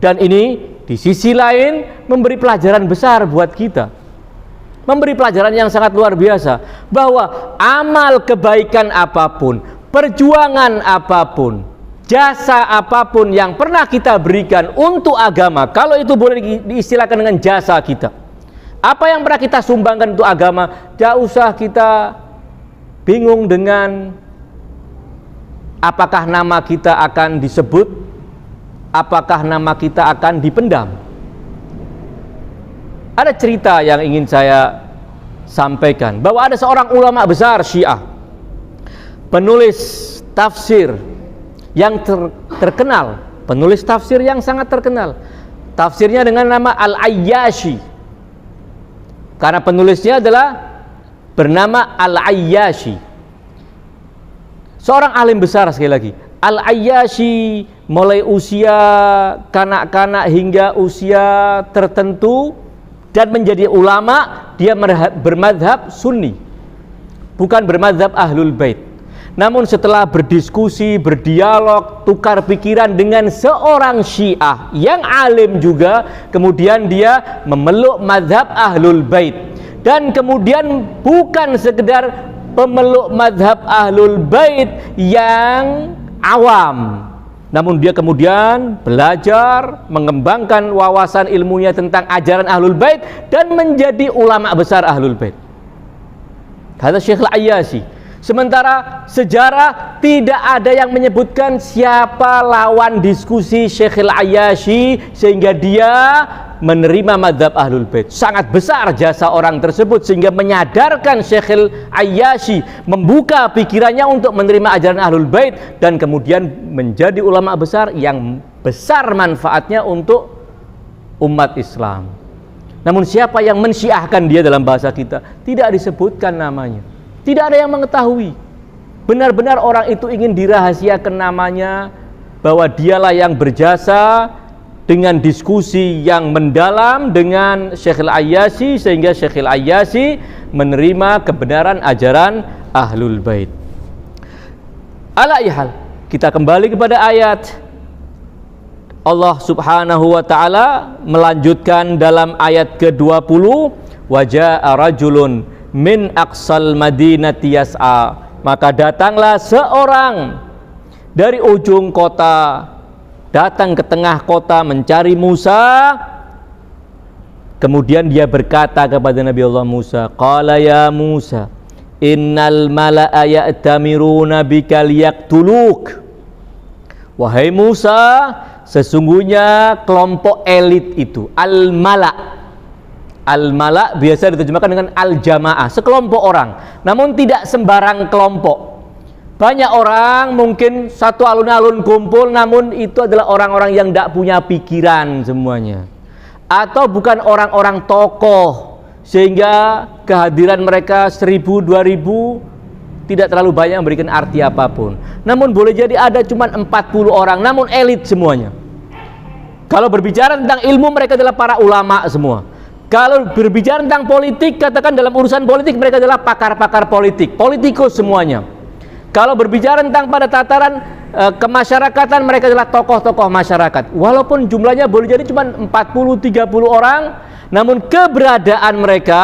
Dan ini di sisi lain memberi pelajaran besar buat kita, memberi pelajaran yang sangat luar biasa, bahwa amal kebaikan apapun, perjuangan apapun, jasa apapun yang pernah kita berikan untuk agama, kalau itu boleh diistilahkan dengan jasa kita, apa yang pernah kita sumbangkan untuk agama, tidak usah kita bingung dengan apakah nama kita akan disebut, apakah nama kita akan dipendam. Ada cerita yang ingin saya sampaikan, bahwa ada seorang ulama besar Syiah, penulis tafsir yang terkenal, penulis tafsir yang sangat terkenal. Tafsirnya dengan nama Al-Ayyashi, karena penulisnya adalah bernama Al-Ayyashi, seorang alim besar. Sekali lagi, Al-Ayyashi mulai usia kanak-kanak hingga usia tertentu dan menjadi ulama, dia bermadhab Sunni, bukan bermadhab Ahlul Bait. Namun setelah berdiskusi, berdialog, tukar pikiran dengan seorang Syiah yang alim juga, kemudian dia memeluk madhab Ahlul Bait. Dan kemudian bukan sekedar pemeluk madhab Ahlul Bait yang awam, namun dia kemudian belajar, mengembangkan wawasan ilmunya tentang ajaran Ahlul Bait dan menjadi ulama besar Ahlul Bait. Kata Syekh Al-Ayyashi. Sementara sejarah tidak ada yang menyebutkan siapa lawan diskusi Syekh Al-Ayyashi sehingga dia menerima madhab Ahlul Bait. Sangat besar jasa orang tersebut sehingga menyadarkan Syekh Al-Ayyashi, membuka pikirannya untuk menerima ajaran Ahlul Bait dan kemudian menjadi ulama besar yang besar manfaatnya untuk umat Islam. Namun siapa yang mensyiahkan dia dalam bahasa kita? Tidak disebutkan namanya. Tidak ada yang mengetahui. Benar-benar orang itu ingin dirahasiakan namanya, bahwa dialah yang berjasa dengan diskusi yang mendalam dengan Syekh Al-Ayyashi sehingga Syekh Al-Ayyashi menerima kebenaran ajaran Ahlul Bait. Ala ihal, kita kembali kepada ayat. Allah Subhanahu wa taala melanjutkan dalam ayat ke-20, wa jaa'a rajulun min aqsal madinati yas'a, maka datanglah seorang dari ujung kota, datang ke tengah kota mencari Musa. Kemudian dia berkata kepada Nabi Allah Musa, qala ya Musa, innal mala'a ya'tamiruna bika liyaqtuluk. Wahai Musa, sesungguhnya kelompok elit itu, al-mala'. Al-mala' biasa diterjemahkan dengan al-jamaah, sekelompok orang, namun tidak sembarang kelompok. Banyak orang mungkin satu alun-alun kumpul, namun itu adalah orang-orang yang tidak punya pikiran semuanya, atau bukan orang-orang tokoh sehingga kehadiran mereka 1000, 2000 tidak terlalu banyak memberikan arti apapun. Namun boleh jadi ada cuma 40 orang, namun elit semuanya. Kalau berbicara tentang ilmu, mereka adalah para ulama semua. Kalau berbicara tentang politik, katakan dalam urusan politik mereka adalah pakar-pakar politik, politikus semuanya. Kalau berbicara tentang pada tataran kemasyarakatan, mereka adalah tokoh-tokoh masyarakat. Walaupun jumlahnya boleh jadi cuma 40-30 orang, namun keberadaan mereka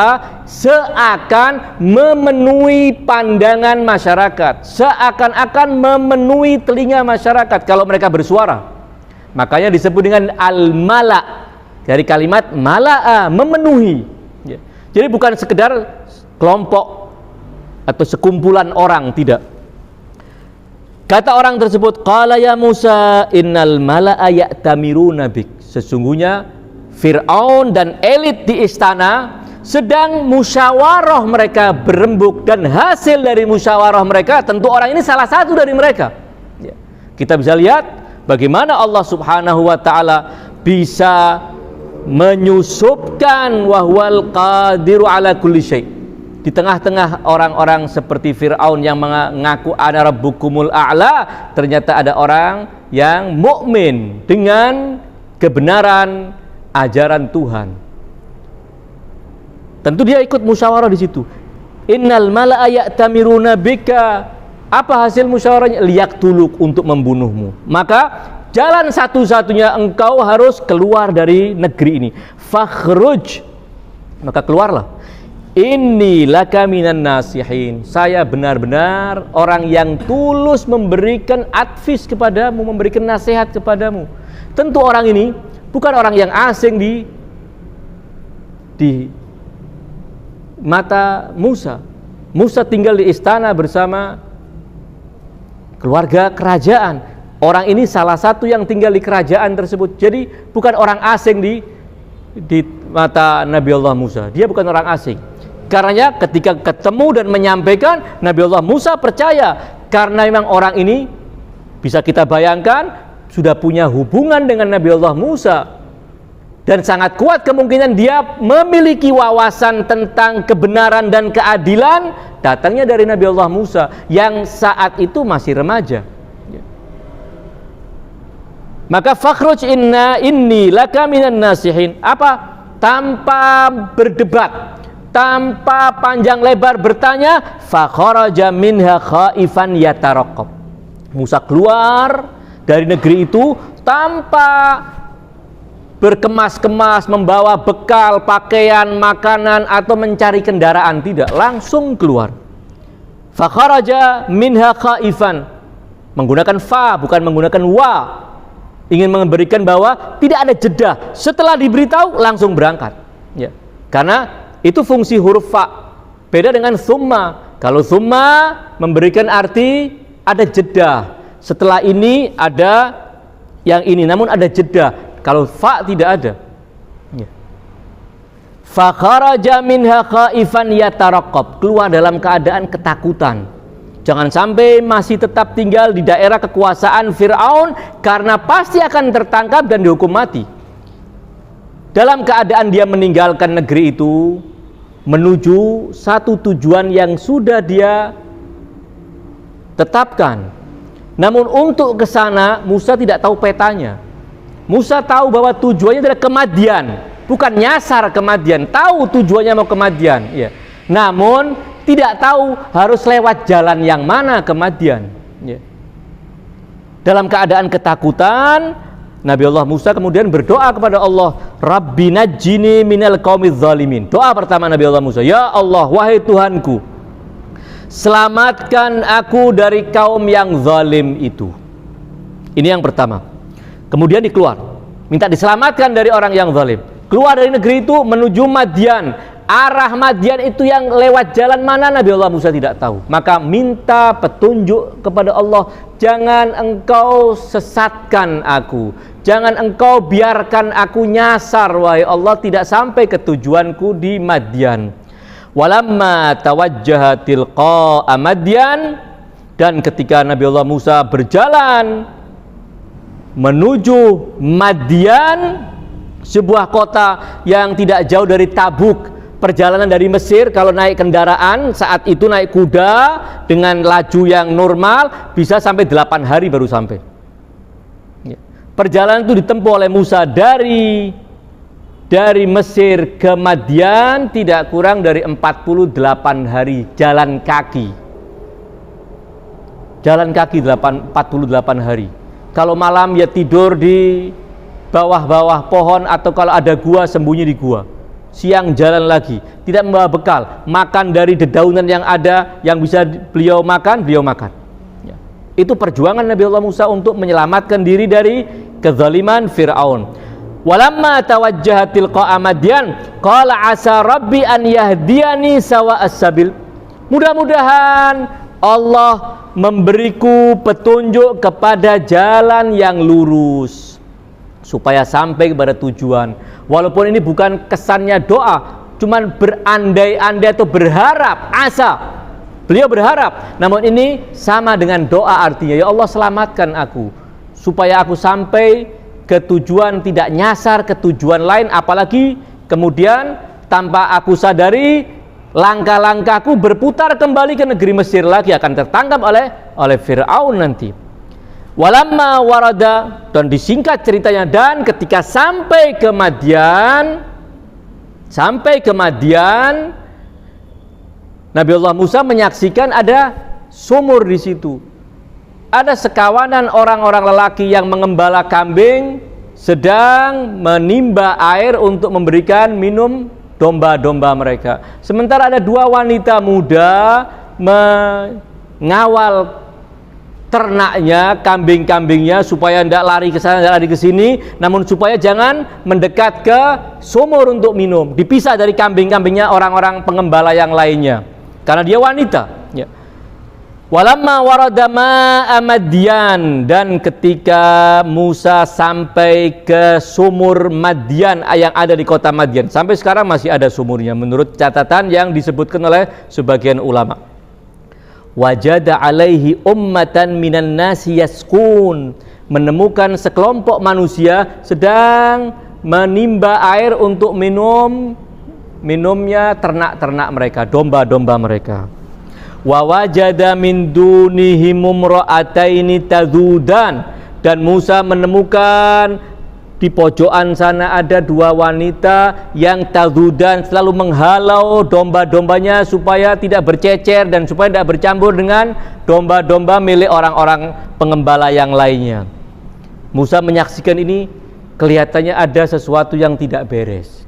seakan memenuhi pandangan masyarakat, seakan-akan memenuhi telinga masyarakat kalau mereka bersuara. Makanya disebut dengan al-mala', dari kalimat mala'a, memenuhi. Jadi bukan sekedar kelompok atau sekumpulan orang, tidak. Kata orang tersebut, qala ya Musa innal mala'a ya'tamiruna bik. Sesungguhnya Fir'aun dan elit di istana sedang musyawarah mereka berembuk, dan hasil dari musyawarah mereka tentu orang ini salah satu dari mereka. Ya. Kita bisa lihat bagaimana Allah Subhanahu wa taala bisa menyusupkan wahwal qadiru ala kulli syai'. Di tengah-tengah orang-orang seperti Fir'aun yang mengaku ana rabbukumul a'la, ternyata ada orang yang mukmin dengan kebenaran ajaran Tuhan. Tentu dia ikut musyawarah di situ. Innal mala'a ya'tamiruna bika. Apa hasil musyawarahnya? Liyaktuluk, untuk membunuhmu. Maka jalan satu-satunya engkau harus keluar dari negeri ini. Fakhruj, maka keluarlah. Inni laka minan nasihin. Saya benar-benar orang yang tulus memberikan advice kepadamu, memberikan nasihat kepadamu. Tentu orang ini bukan orang yang asing di mata Musa. Musa tinggal di istana bersama keluarga kerajaan. Orang ini salah satu yang tinggal di kerajaan tersebut. Jadi bukan orang asing di mata Nabi Allah Musa. Dia bukan orang asing. Karenanya ketika ketemu dan menyampaikan, Nabi Allah Musa percaya, karena memang orang ini bisa kita bayangkan sudah punya hubungan dengan Nabi Allah Musa, dan sangat kuat kemungkinan dia memiliki wawasan tentang kebenaran dan keadilan, datangnya dari Nabi Allah Musa yang saat itu masih remaja. Maka fakhruj inni laka minan nasihin. Apa? Tanpa berdebat, tanpa panjang lebar bertanya, fakharaja minha khaifan yataraqqab. Musa keluar dari negeri itu tanpa berkemas-kemas, membawa bekal, pakaian, makanan, atau mencari kendaraan, tidak, langsung keluar. Fakharaja minha khaifan, menggunakan fa bukan menggunakan wa, ingin memberikan bahwa tidak ada jeda, setelah diberitahu langsung berangkat, ya. Karena itu fungsi huruf fa. Beda dengan summa. Kalau summa memberikan arti ada jeda. Setelah ini ada yang ini, namun ada jeda. Kalau fa tidak ada. Ya. Fa kharaja minha khaifan yataraqqab, keluar dalam keadaan ketakutan. Jangan sampai masih tetap tinggal di daerah kekuasaan Fir'aun, karena pasti akan tertangkap dan dihukum mati. Dalam keadaan dia meninggalkan negeri itu menuju satu tujuan yang sudah dia tetapkan. Namun untuk ke sana Musa tidak tahu petanya. Musa tahu bahwa tujuannya adalah ke Madian, bukan nyasar ke Madian, tahu tujuannya mau ke Madian, ya. Namun tidak tahu harus lewat jalan yang mana ke Madian, ya. Dalam keadaan ketakutan, Nabi Allah Musa kemudian berdoa kepada Allah, Rabbi najjini minal qaumiz zalimin. Doa pertama Nabi Allah Musa, ya Allah, wahai Tuhanku, selamatkan aku dari kaum yang zalim itu. Ini yang pertama. Kemudian dikeluar, minta diselamatkan dari orang yang zalim. Keluar dari negeri itu menuju Madian. Arah Madian itu yang lewat jalan mana, Nabi Allah Musa tidak tahu. Maka minta petunjuk kepada Allah, jangan engkau sesatkan aku, jangan engkau biarkan aku nyasar, wahai Allah, tidak sampai ke tujuanku di Madian. Walamma tawajjaha tilqa'a Madian, dan ketika Nabi Allah Musa berjalan menuju Madian, sebuah kota yang tidak jauh dari Tabuk. Perjalanan dari Mesir kalau naik kendaraan saat itu, naik kuda dengan laju yang normal, bisa sampai 8 hari baru sampai. Perjalanan itu ditempuh oleh Musa dari Mesir ke Madian tidak kurang dari 48 hari jalan kaki. Jalan kaki 48 hari. Kalau malam ya tidur di bawah-bawah pohon, atau kalau ada gua sembunyi di gua. Siang jalan lagi, tidak membawa bekal, makan dari dedaunan yang ada, yang bisa beliau makan, ya. Itu perjuangan Nabi Allah Musa untuk menyelamatkan diri dari kezaliman Fir'aun. Walamma tawajjaha tilqa'a Madian qala asa rabbi an yahdiyani sawa'as sabil. Mudah-mudahan Allah memberiku petunjuk kepada jalan yang lurus supaya sampai kepada tujuan. Walaupun ini bukan kesannya doa, cuman berandai-andai atau berharap, asa. Beliau berharap, namun ini sama dengan doa artinya, ya Allah selamatkan aku supaya aku sampai ke tujuan, tidak nyasar ke tujuan lain, apalagi kemudian tanpa aku sadari langkah-langkahku berputar kembali ke negeri Mesir lagi, akan tertangkap oleh Fir'aun nanti. Walamma warada, dan disingkat ceritanya, dan ketika sampai ke Madian, Nabiullah Musa menyaksikan ada sumur di situ. Ada sekawanan orang-orang lelaki yang mengembala kambing sedang menimba air untuk memberikan minum domba-domba mereka. Sementara ada dua wanita muda mengawal ternaknya, kambing-kambingnya, supaya tidak lari ke sana, tidak lari ke sini, namun supaya jangan mendekat ke sumur untuk minum, dipisah dari kambing-kambingnya orang-orang pengembala yang lainnya, karena dia wanita. Ya. Walamma warada ma'a Madian, dan ketika Musa sampai ke sumur Madian yang ada di kota Madian, sampai sekarang masih ada sumurnya menurut catatan yang disebutkan oleh sebagian ulama. Wajada alaihi ummatan minan nasi yaskun, menemukan sekelompok manusia sedang menimba air untuk minumnya ternak-ternak mereka, domba-domba mereka. Wa wajada min dunihim imra'ataini tazudan, dan Musa menemukan di pojokan sana ada dua wanita yang tazudan, selalu menghalau domba-dombanya supaya tidak bercecer dan supaya tidak bercampur dengan domba-domba milik orang-orang pengembala yang lainnya. Musa menyaksikan ini, kelihatannya ada sesuatu yang tidak beres.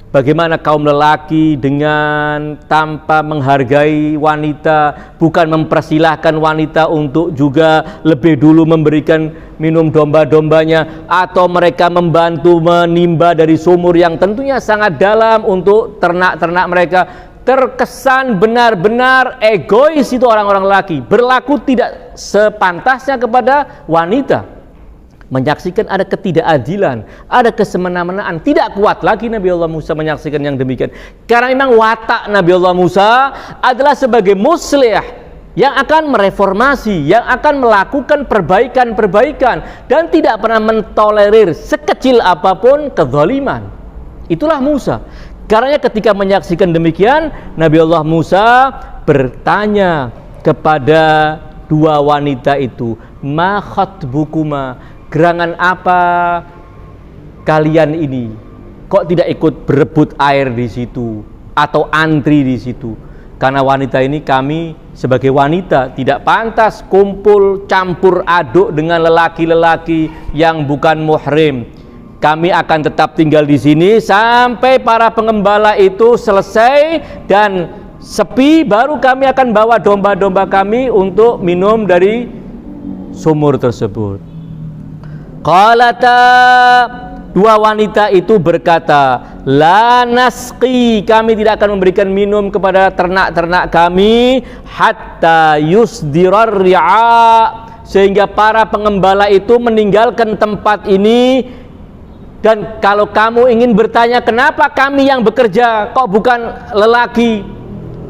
Bagaimana kaum lelaki dengan tanpa menghargai wanita, bukan mempersilahkan wanita untuk juga lebih dulu memberikan minum domba-dombanya, atau mereka membantu menimba dari sumur yang tentunya sangat dalam untuk ternak-ternak mereka. Terkesan benar-benar egois itu orang-orang lelaki, berlaku tidak sepantasnya kepada wanita. Menyaksikan ada ketidakadilan, ada kesemena-menaan, tidak kuat lagi Nabiullah Musa menyaksikan yang demikian. Karena memang watak Nabiullah Musa adalah sebagai muslih yang akan mereformasi, yang akan melakukan perbaikan-perbaikan, dan tidak pernah mentolerir sekecil apapun kezaliman. Itulah Musa. Karena ketika menyaksikan demikian, Nabiullah Musa bertanya kepada dua wanita itu, ma khatbukuma, gerangan apa kalian ini? Kok tidak ikut berebut air di situ atau antri di situ? Karena wanita ini, kami sebagai wanita tidak pantas kumpul campur aduk dengan lelaki-lelaki yang bukan muhrim. Kami akan tetap tinggal di sini sampai para pengembala itu selesai dan sepi, baru kami akan bawa domba-domba kami untuk minum dari sumur tersebut. Qalata, dua wanita itu berkata, la nasqi, kami tidak akan memberikan minum kepada ternak-ternak kami hatta yusdirar ri'a, sehingga para pengembala itu meninggalkan tempat ini. Dan kalau kamu ingin bertanya kenapa kami yang bekerja kok bukan lelaki,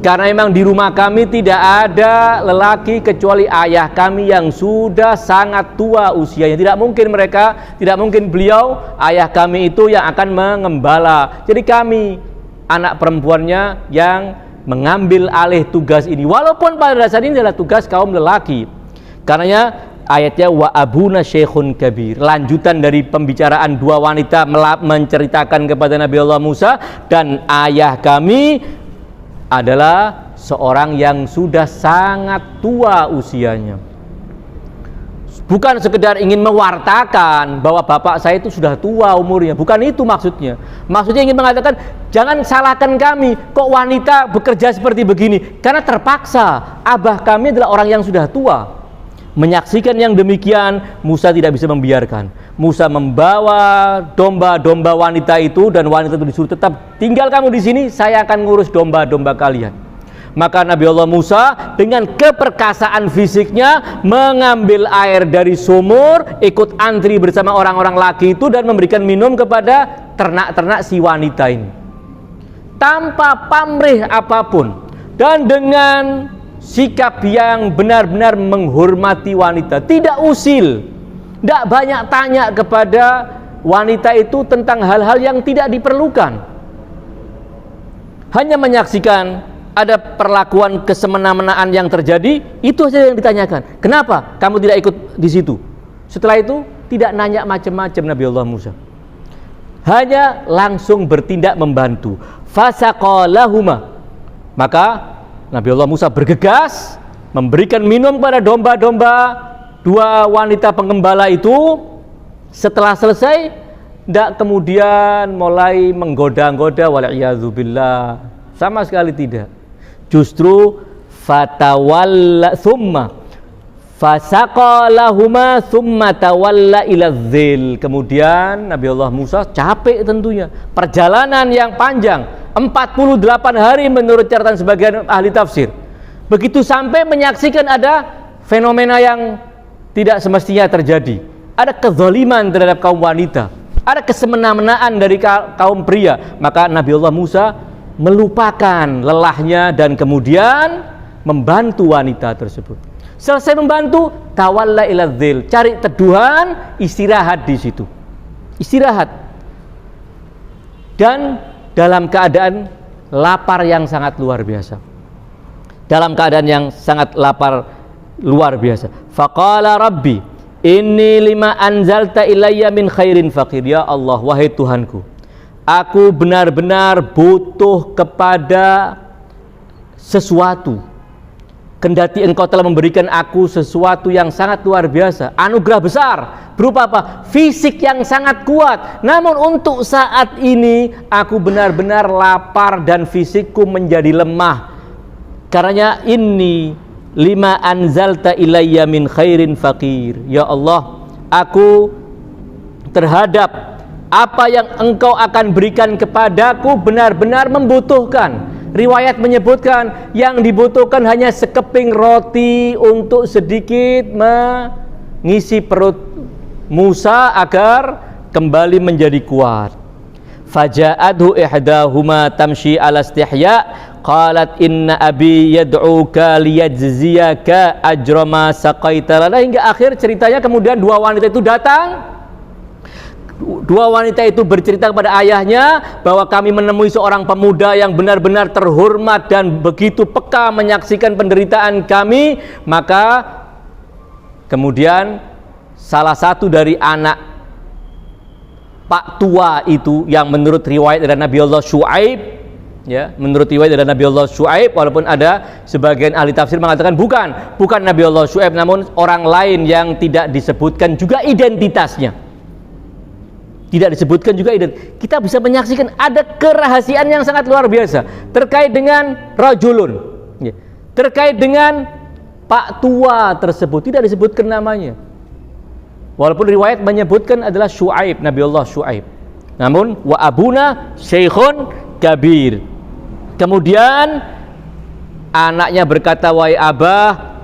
karena memang di rumah kami tidak ada lelaki kecuali ayah kami yang sudah sangat tua usianya. Tidak mungkin beliau, ayah kami itu yang akan mengembala. Jadi kami, anak perempuannya, yang mengambil alih tugas ini. Walaupun pada dasarnya ini adalah tugas kaum lelaki. Karenanya ayatnya wa abuna syekhun kabir, lanjutan dari pembicaraan dua wanita menceritakan kepada Nabi Allah Musa, dan ayah kami adalah seorang yang sudah sangat tua usianya. Bukan sekedar ingin mewartakan bahwa bapak saya itu sudah tua umurnya, bukan itu maksudnya. Maksudnya ingin mengatakan, jangan salahkan kami, kok wanita bekerja seperti begini, karena terpaksa. Abah kami adalah orang yang sudah tua. Menyaksikan yang demikian, Musa tidak bisa membiarkan. Musa membawa domba-domba wanita itu, dan wanita itu disuruh tetap tinggal kamu di sini, saya akan ngurus domba-domba kalian. Maka Nabi Allah Musa dengan keperkasaan fisiknya mengambil air dari sumur, ikut antri bersama orang-orang laki itu, dan memberikan minum kepada ternak-ternak si wanita ini. tanpa pamrih apapun dan dengan sikap yang benar-benar menghormati wanita, tidak usil, tidak banyak tanya kepada wanita itu tentang hal-hal yang tidak diperlukan, hanya menyaksikan ada perlakuan kesemena-menaan yang terjadi, itu saja yang ditanyakan. Kenapa kamu tidak ikut di situ? Setelah itu tidak nanya macam-macam Nabi Allah Musa, hanya langsung bertindak membantu. Fasaqalahuma, maka Nabi Allah Musa bergegas memberikan minum pada domba-domba dua wanita penggembala itu. Setelah selesai, tidak kemudian mulai menggoda-goda, wal'iyadzubillah, sama sekali tidak. Justru fatawalla thumma fasaqalahuma thumma tawalla ila dzil. Kemudian Nabi Allah Musa capek tentunya, perjalanan yang panjang 48 hari menurut catatan sebagian ahli tafsir. Begitu sampai menyaksikan ada fenomena yang tidak semestinya terjadi, ada kezaliman terhadap kaum wanita, ada kesemena-menaan dari kaum pria, maka Nabi Allah Musa melupakan lelahnya dan kemudian membantu wanita tersebut. Selesai membantu, tawalla ila dzil, cari teduhan, istirahat di situ. Istirahat. Dan dalam keadaan lapar yang sangat luar biasa. Dalam keadaan yang sangat lapar luar biasa. Faqala rabbi inni lima anzalta ilayya min khairin faqir. Ya Allah, wahai Tuhanku, aku benar-benar butuh kepada sesuatu. Kendati engkau telah memberikan aku sesuatu yang sangat luar biasa, anugerah besar, berupa apa? Fisik yang sangat kuat. Namun untuk saat ini aku benar-benar lapar dan fisikku menjadi lemah. Karenanya inni lima anzalta ilayya min khairin faqir. Ya Allah, aku terhadap apa yang engkau akan berikan kepadaku benar-benar membutuhkan. Riwayat menyebutkan yang dibutuhkan hanya sekeping roti untuk sedikit mengisi perut Musa agar kembali menjadi kuat. Faja'adhu ihdahuma tamshi ala istihya qalat inna abi yad'uka liyajziyaka ajra ma saqaita lana, hingga akhir ceritanya. Kemudian dua wanita itu datang. Dua wanita itu bercerita kepada ayahnya bahwa kami menemui seorang pemuda yang benar-benar terhormat dan begitu peka menyaksikan penderitaan kami. Maka kemudian salah satu dari anak pak tua itu, yang menurut riwayat dari Nabi Allah Syuaib, ya, menurut riwayat dari Nabi Allah Syuaib, walaupun ada sebagian ahli tafsir mengatakan bukan Nabi Allah Syuaib, namun orang lain yang tidak disebutkan juga identitasnya. Tidak disebutkan juga kita bisa menyaksikan ada kerahasiaan yang sangat luar biasa terkait dengan rajulun, ya, terkait dengan pak tua tersebut, tidak disebutkan namanya, walaupun riwayat menyebutkan adalah Syuaib, Nabi Allah Syuaib. Namun wa abuna syekhun kabir. Kemudian anaknya berkata, wahai abah,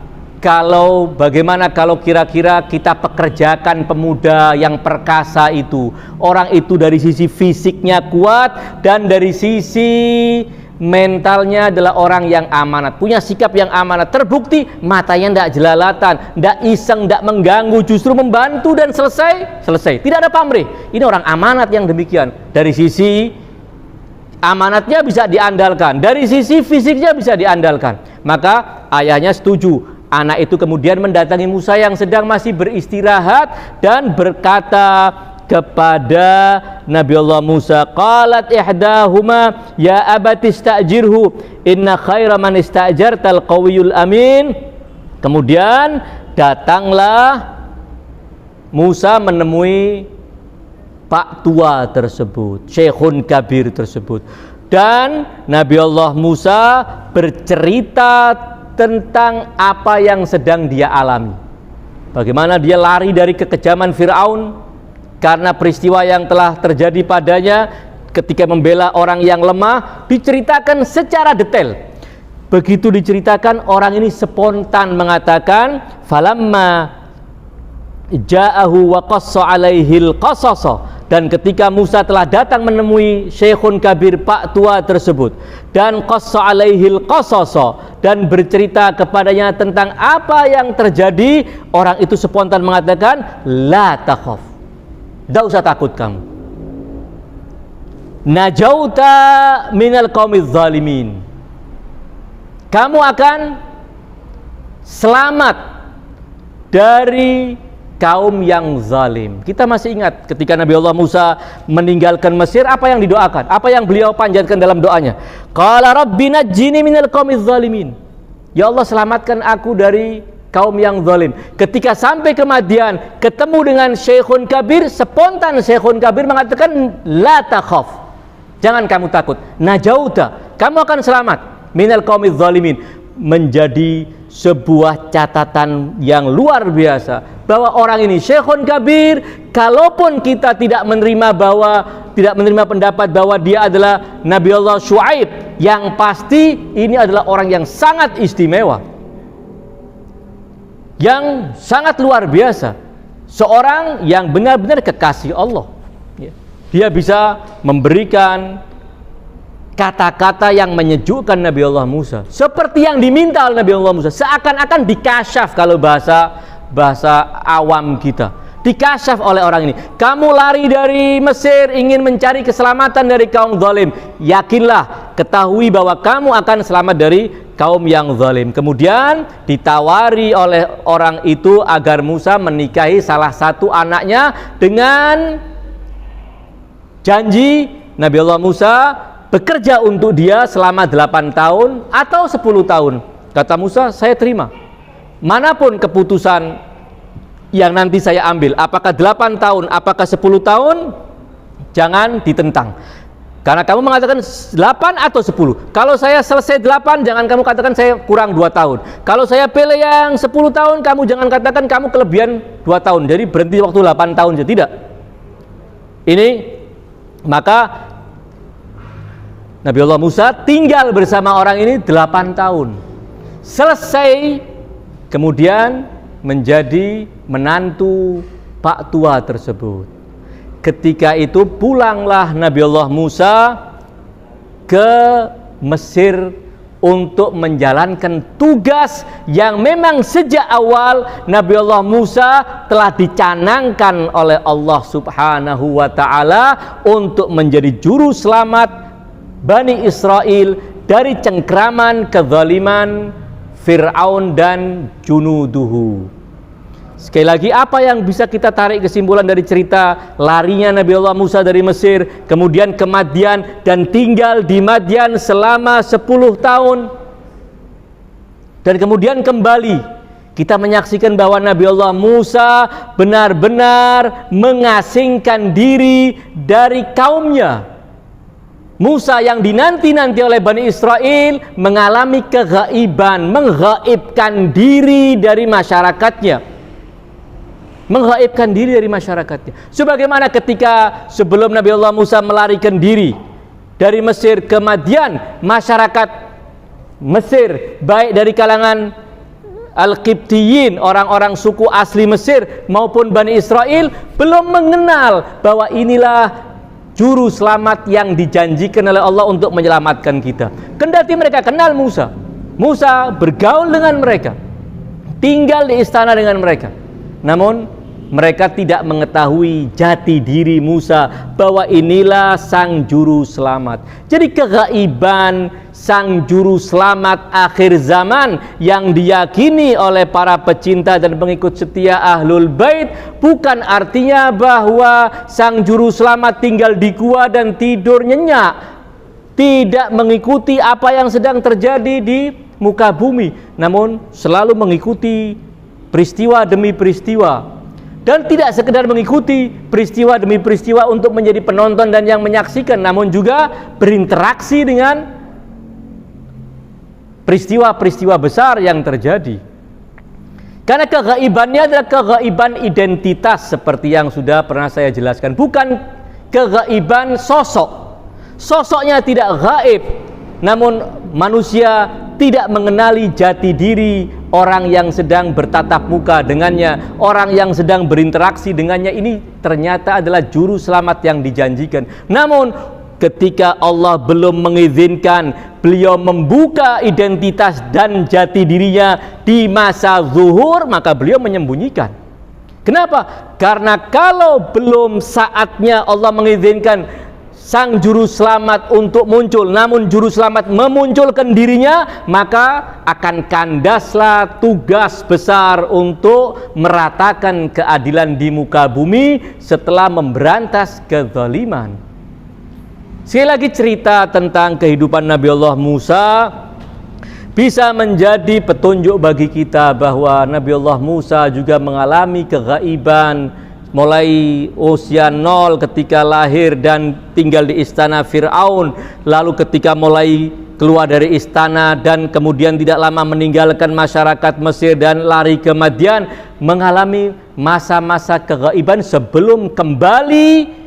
bagaimana kalau kira-kira kita pekerjakan pemuda yang perkasa itu. Orang itu dari sisi fisiknya kuat dan dari sisi mentalnya adalah orang yang amanat, punya sikap yang amanat. Terbukti matanya tidak jelalatan, tidak iseng, tidak mengganggu, justru membantu dan selesai. Tidak ada pamrih. Ini orang amanat yang demikian. Dari sisi amanatnya bisa diandalkan, dari sisi fisiknya bisa diandalkan. Maka ayahnya setuju. Anak itu kemudian mendatangi Musa yang sedang masih beristirahat dan berkata kepada Nabi Allah Musa, qalat ihdahuma ya abati istajirhu inna khaira man istajartal qawiyul amin. Kemudian datanglah Musa menemui pak tua tersebut, syekhun kabir tersebut, dan Nabi Allah Musa bercerita tentang apa yang sedang dia alami. Bagaimana dia lari dari kekejaman Fir'aun karena peristiwa yang telah terjadi padanya ketika membela orang yang lemah, diceritakan secara detail. Begitu diceritakan, orang ini spontan mengatakan, falamma ja'ahu wa qassa alaihil qasasa. Dan ketika Musa telah datang menemui Syekhun Kabir, Pak Tua tersebut, dan qassa alaihil qasasa, dan bercerita kepadanya tentang apa yang terjadi, orang itu spontan mengatakan, la takhaf, tidak usah takut kamu, najauta minal qaumiz zalimin, kamu akan selamat dari kaum yang zalim. Kita masih ingat ketika Nabi Allah Musa meninggalkan Mesir, apa yang didoakan? Apa yang beliau panjatkan dalam doanya? Qala rabbi najjini minal qaumiz zalimin. Ya Allah, selamatkan aku dari kaum yang zalim. Ketika sampai ke Madian, ketemu dengan Syekhun Kabir, spontan Syekhun Kabir mengatakan, la takhaf, jangan kamu takut, najauta, kamu akan selamat minal qaumiz zalimin. Menjadi sebuah catatan yang luar biasa bahwa orang ini Syekhun Kabir, kalaupun kita tidak menerima pendapat bahwa dia adalah Nabi Allah Syuaib, yang pasti ini adalah orang yang sangat istimewa, yang sangat luar biasa, seorang yang benar-benar kekasih Allah. Dia bisa memberikan kata-kata yang menyejukkan Nabi Allah Musa, seperti yang diminta oleh Nabi Allah Musa, seakan-akan dikasyaf, kalau bahasa awam kita, dikasyaf oleh orang ini. Kamu lari dari Mesir ingin mencari keselamatan dari kaum zalim, yakinlah, ketahui bahwa kamu akan selamat dari kaum yang zalim. Kemudian ditawari oleh orang itu agar Musa menikahi salah satu anaknya dengan janji Nabi Allah Musa bekerja untuk dia selama 8 tahun atau 10 tahun. Kata Musa, saya terima. Manapun keputusan yang nanti saya ambil, apakah 8 tahun, apakah 10 tahun, jangan ditentang. Karena kamu mengatakan 8 atau 10. Kalau saya selesai 8, jangan kamu katakan saya kurang 2 tahun. Kalau saya pilih yang 10 tahun, kamu jangan katakan kamu kelebihan 2 tahun. Jadi berhenti waktu 8 tahun saja. Tidak. Ini, maka Nabi Allah Musa tinggal bersama orang ini 8 tahun. Selesai, kemudian menjadi menantu Pak Tua tersebut. Ketika itu pulanglah Nabi Allah Musa ke Mesir untuk menjalankan tugas yang memang sejak awal Nabi Allah Musa telah dicanangkan oleh Allah Subhanahu wa ta'ala untuk menjadi juru selamat Bani Israel dari cengkraman kezaliman Fir'aun dan junuduhu. Sekali lagi, apa yang bisa kita tarik kesimpulan dari cerita larinya Nabi Allah Musa dari Mesir, kemudian ke Madian, dan tinggal di Madian selama 10 tahun, dan kemudian kembali, kita menyaksikan bahwa Nabi Allah Musa benar-benar mengasingkan diri dari kaumnya. Musa yang dinanti-nanti oleh Bani Israel mengalami keghaiban, menggaibkan diri dari masyarakatnya. Menggaibkan diri dari masyarakatnya. Sebagaimana ketika sebelum Nabi Allah Musa melarikan diri dari Mesir ke Madian, masyarakat Mesir, baik dari kalangan Al-Qibtiyin, orang-orang suku asli Mesir, maupun Bani Israel, belum mengenal bahwa inilah juru selamat yang dijanjikan oleh Allah untuk menyelamatkan kita. Kendati mereka kenal Musa, Musa bergaul dengan mereka, tinggal di istana dengan mereka, namun mereka tidak mengetahui jati diri Musa bahwa inilah sang juru selamat. Jadi kegaiban sang juru selamat akhir zaman yang diyakini oleh para pecinta dan pengikut setia Ahlul Bait bukan artinya bahwa sang juru selamat tinggal di gua dan tidur nyenyak, tidak mengikuti apa yang sedang terjadi di muka bumi, namun selalu mengikuti peristiwa demi peristiwa. Dan tidak sekedar mengikuti peristiwa demi peristiwa untuk menjadi penonton dan yang menyaksikan, namun juga berinteraksi dengan peristiwa-peristiwa besar yang terjadi. Karena kegaibannya adalah kegaiban identitas, seperti yang sudah pernah saya jelaskan, bukan kegaiban sosok. Sosoknya tidak gaib, namun manusia tidak mengenali jati diri orang yang sedang bertatap muka dengannya, orang yang sedang berinteraksi dengannya, ini ternyata adalah juru selamat yang dijanjikan. Namun ketika Allah belum mengizinkan beliau membuka identitas dan jati dirinya di masa zuhur, maka beliau menyembunyikan. Kenapa? Karena kalau belum saatnya Allah mengizinkan sang juru selamat untuk muncul, namun juru selamat memunculkan dirinya, maka akan kandaslah tugas besar untuk meratakan keadilan di muka bumi setelah memberantas kezaliman. Sekali lagi, cerita tentang kehidupan Nabi Allah Musa bisa menjadi petunjuk bagi kita bahwa Nabi Allah Musa juga mengalami keghaiban mulai usia 0 ketika lahir dan tinggal di istana Fir'aun, lalu ketika mulai keluar dari istana dan kemudian tidak lama meninggalkan masyarakat Mesir dan lari ke Madian, mengalami masa-masa keghaiban sebelum kembali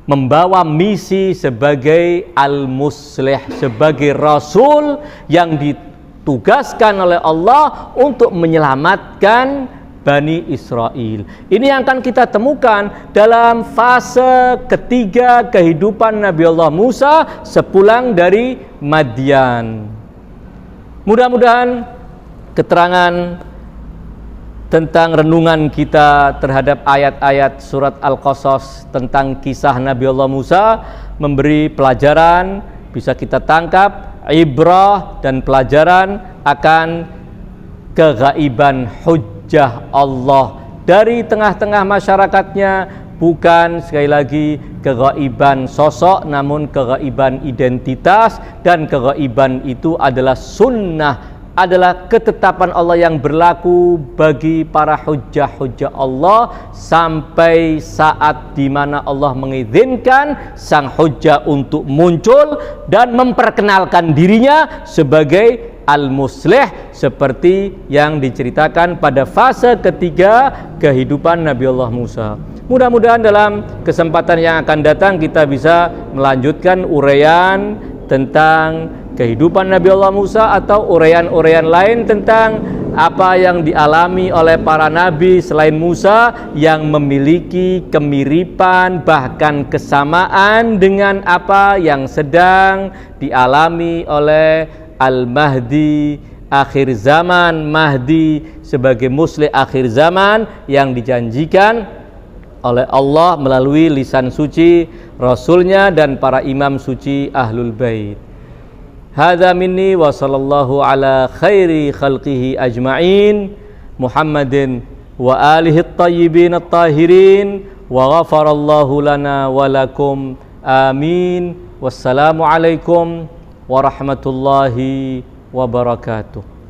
membawa misi sebagai al-muslih, sebagai rasul yang ditugaskan oleh Allah untuk menyelamatkan Bani Israel. Ini yang akan kita temukan dalam fase ketiga kehidupan Nabi Allah Musa sepulang dari Madian. Mudah-mudahan keterangan tentang renungan kita terhadap ayat-ayat surat Al-Qasas tentang kisah Nabi Allah Musa memberi pelajaran, bisa kita tangkap ibrah dan pelajaran akan keghaiban hujjah Allah dari tengah-tengah masyarakatnya, bukan sekali lagi keghaiban sosok, namun keghaiban identitas, dan keghaiban itu adalah sunnah, adalah ketetapan Allah yang berlaku bagi para hujjah-hujjah Allah sampai saat di mana Allah mengizinkan sang hujjah untuk muncul dan memperkenalkan dirinya sebagai al-muslih seperti yang diceritakan pada fase ketiga kehidupan Nabi Allah Musa. Mudah-mudahan dalam kesempatan yang akan datang kita bisa melanjutkan uraian tentang kehidupan Nabi Allah Musa atau uraian-uraian lain tentang apa yang dialami oleh para nabi selain Musa yang memiliki kemiripan bahkan kesamaan dengan apa yang sedang dialami oleh Al-Mahdi akhir zaman, Mahdi sebagai muslih akhir zaman yang dijanjikan oleh Allah melalui lisan suci Rasulnya dan para imam suci Ahlul Bait. Hadza minni wa sallallahu ala khairi khalqihi ajma'in Muhammadin wa alihi at-tayyibin at-tahirin wa ghafarallahu lana wa lakum amin. Wassalamu alaikum warahmatullahi wabarakatuh.